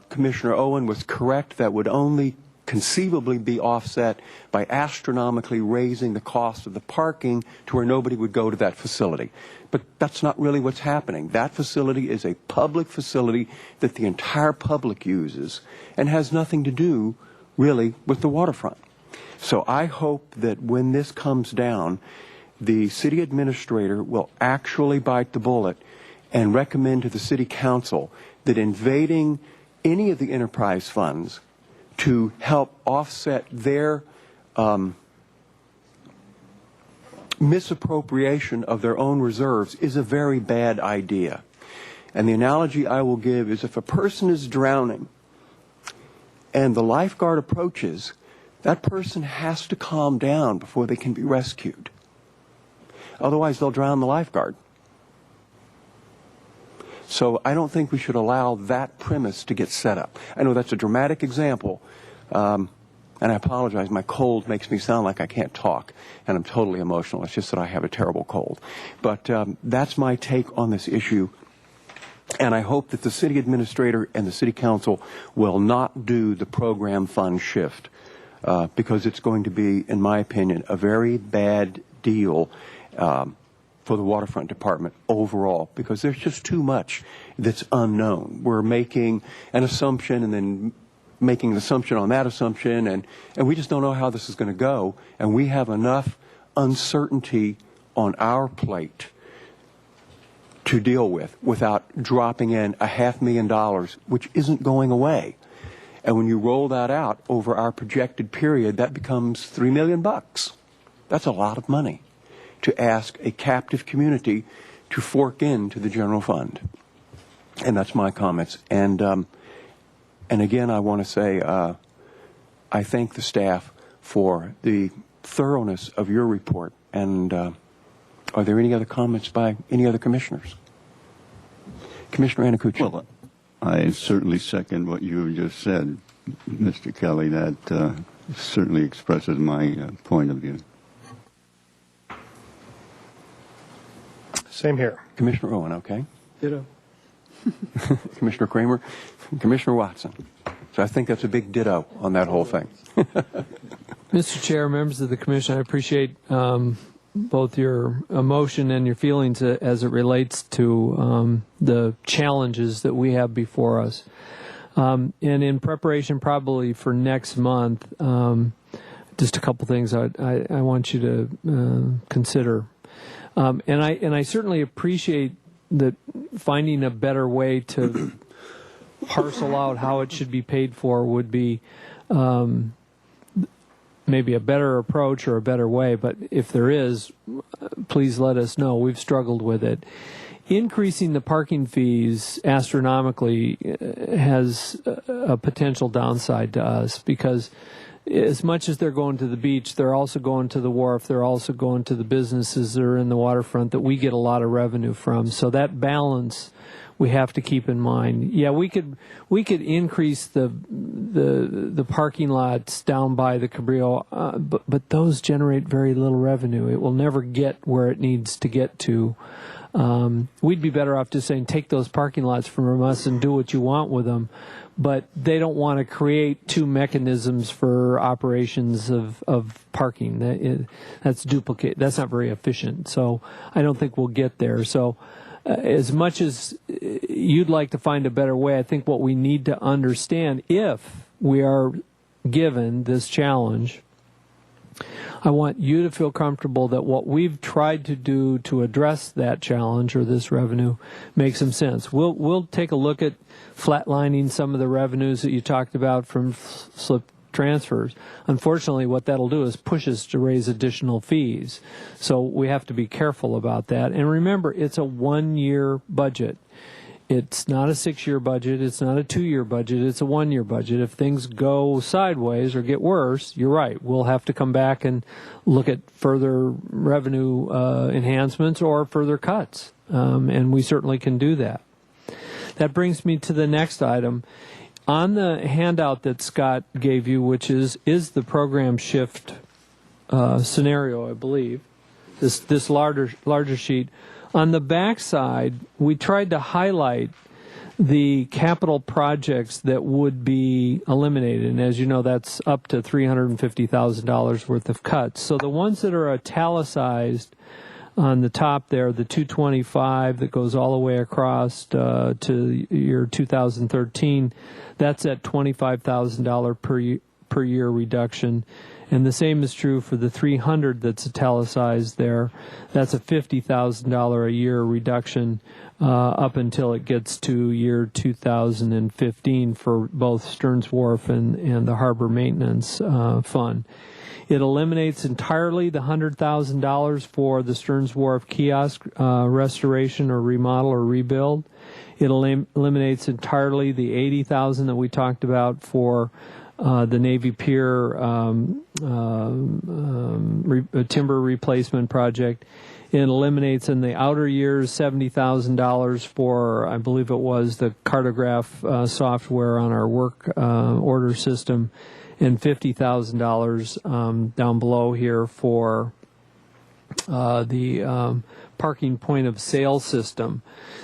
Commissioner Owen was correct. That would only conceivably be offset by astronomically raising the cost of the parking to where nobody would go to that facility. But that's not really what's happening. That facility is a public facility that the entire public uses and has nothing to do really with the waterfront. So I hope that when this comes down, the city administrator will actually bite the bullet and recommend to the city council that invading any of the enterprise funds to help offset their misappropriation of their own reserves is a very bad idea. And the analogy I will give is if a person is drowning and the lifeguard approaches, that person has to calm down before they can be rescued. Otherwise, they'll drown the lifeguard. So I don't think we should allow that premise to get set up. I know that's a dramatic example, and I apologize. My cold makes me sound like I can't talk, and I'm totally emotional. It's just that I have a terrible cold. But that's my take on this issue, and I hope that the city administrator and the city council will not do the program fund shift, because it's going to be, in my opinion, a very bad deal for the waterfront department overall, because there's just too much that's unknown. We're making an assumption and then making an assumption on that assumption, and we just don't know how this is going to go, and we have enough uncertainty on our plate to deal with without dropping in $500,000, which isn't going away. And when you roll that out over our projected period, that becomes $3 million. That's a lot of money to ask a captive community to fork into the general fund. And that's my comments. And again, I want to say I thank the staff for the thoroughness of your report. And are there any other comments by any other commissioners? Commissioner Anakuchi. Well, I certainly second what you just said, Mr. Kelly. That certainly expresses my point of view. Same here. Commissioner Owen, okay. Ditto. Commissioner Kramer, Commissioner Watson. So I think that's a big ditto on that whole thing. Mr. Chair, members of the commission, I appreciate both your emotion and your feelings as it relates to the challenges that we have before us. And in preparation probably for next month, just a couple things I want you to consider. And I certainly appreciate that finding a better way to parcel out how it should be paid for would be maybe a better approach or a better way. But if there is, please let us know. We've struggled with it. Increasing the parking fees astronomically has a potential downside to us, because as much as they're going to the beach, they're also going to the wharf, they're also going to the businesses that are in the waterfront that we get a lot of revenue from. So that balance we have to keep in mind. Yeah, we could increase the parking lots down by the Cabrillo, but those generate very little revenue. It will never get where it needs to get to. We'd be better off just saying, take those parking lots from us and do what you want with them. But they don't want to create two mechanisms for operations of parking. That's duplicate. That's not very efficient. So I don't think we'll get there. So as much as you'd like to find a better way, I think what we need to understand, if we are given this challenge, I want you to feel comfortable that what we've tried to do to address that challenge or this revenue makes some sense. We'll take a look at flatlining some of the revenues that you talked about from slip transfers. Unfortunately, what that'll do is push us to raise additional fees. So we have to be careful about that. And remember, it's a one-year budget. It's not a 6-year budget. It's not a 2-year budget. It's a 1-year budget. If things go sideways or get worse, you're right. We'll have to come back and look at further revenue enhancements or further cuts. And we certainly can do that. That brings me to the next item. On the handout that Scott gave you, which is the program shift scenario, I believe, this larger sheet, on the back side, we tried to highlight the capital projects that would be eliminated. And as you know, that's up to $350,000 worth of cuts. So the ones that are italicized on the top there, the 225 that goes all the way across to year 2013, that's at $25,000 per year reduction. And the same is true for the 300 that's italicized there. That's a $50,000 a year reduction up until it gets to year 2015 for both Stearns Wharf and the Harbor Maintenance Fund. It eliminates entirely the $100,000 for the Stearns Wharf kiosk restoration or remodel or rebuild. It eliminates entirely the $80,000 that we talked about for the Navy Pier timber replacement project. It eliminates in the outer years $70,000 for, I believe it was, the cartograph software on our work order system, and $50,000 down below here for the parking point of sale system.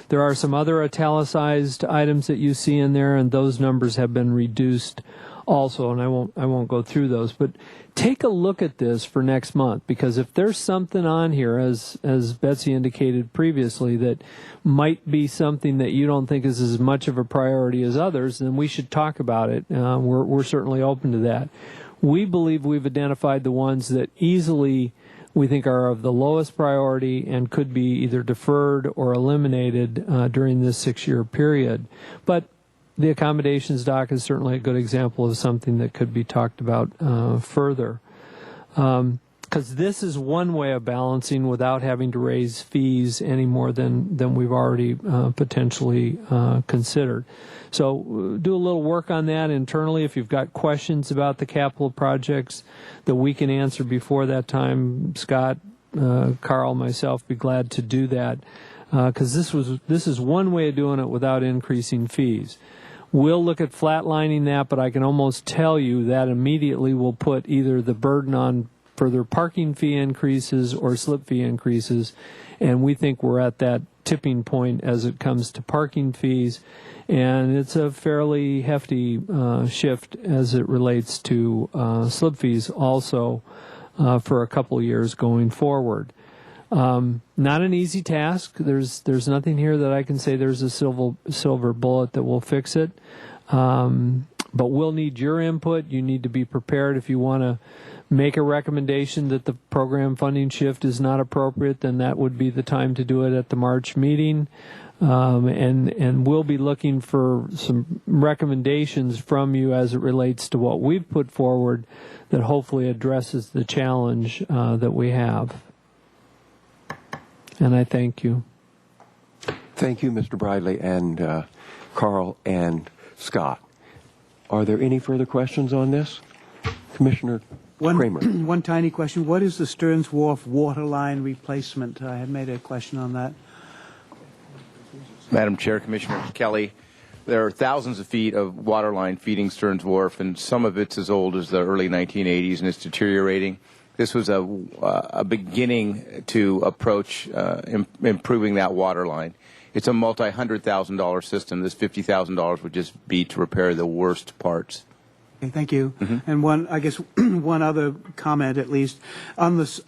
There are some other italicized items that you see in there, and those numbers have been reduced also, and I won't go through those, but take a look at this for next month, because if there's something on here, as Betsy indicated previously, that might be something that you don't think is as much of a priority as others, then we should talk about it. We're certainly open to that. We believe we've identified the ones that easily we think are of the lowest priority and could be either deferred or eliminated during this 6-year period. But the accommodations dock is certainly a good example of something that could be talked about further. Because this is one way of balancing without having to raise fees any more than we've already potentially considered. So do a little work on that internally. If you've got questions about the capital projects that we can answer before that time, Scott, Carl, myself, be glad to do that. Because this is one way of doing it without increasing fees. We'll look at flatlining that, but I can almost tell you that immediately will put either the burden on further parking fee increases or slip fee increases, and we think we're at that tipping point as it comes to parking fees, and it's a fairly hefty shift as it relates to slip fees also for a couple years going forward. Not an easy task. There's nothing here that I can say there's a silver bullet that will fix it. But we'll need your input. You need to be prepared. If you want to make a recommendation that the program funding shift is not appropriate, then that would be the time to do it at the March meeting. And we'll be looking for some recommendations from you as it relates to what we've put forward that hopefully addresses the challenge that we have. And I thank you. Thank you, Mr. Bridley and Carl and Scott. Are there any further questions on this? Commissioner Kramer. One tiny question. What is the Stearns Wharf water line replacement? I had made a question on that. Madam Chair, Commissioner Kelly, there are thousands of feet of water line feeding Stearns Wharf, and some of it's as old as the early 1980s, and it's deteriorating. This was a beginning to approach improving that water line. It's a multi-$100,000 system. This $50,000 would just be to repair the worst parts. Okay, thank you. And one other comment at least on this.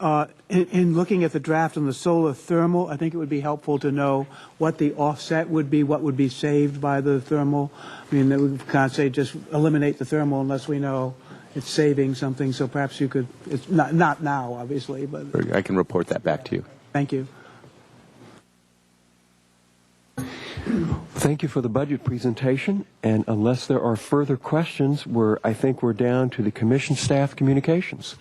In looking at the draft on the solar thermal, I think it would be helpful to know what the offset would be, what would be saved by the thermal. I mean, we can't say just eliminate the thermal unless we know it's saving something. So perhaps you could. It's not now, obviously, but I can report that back to you. Thank you. Thank you for the budget presentation, and unless there are further questions, I think we're down to the Commission staff communications.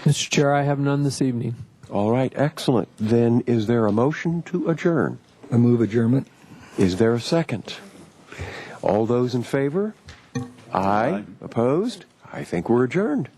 Mr. Chair, I have none this evening. All right, excellent. Then is there a motion to adjourn? I move adjournment. Is there a second? All those in favor? Aye. Opposed? I think we're adjourned.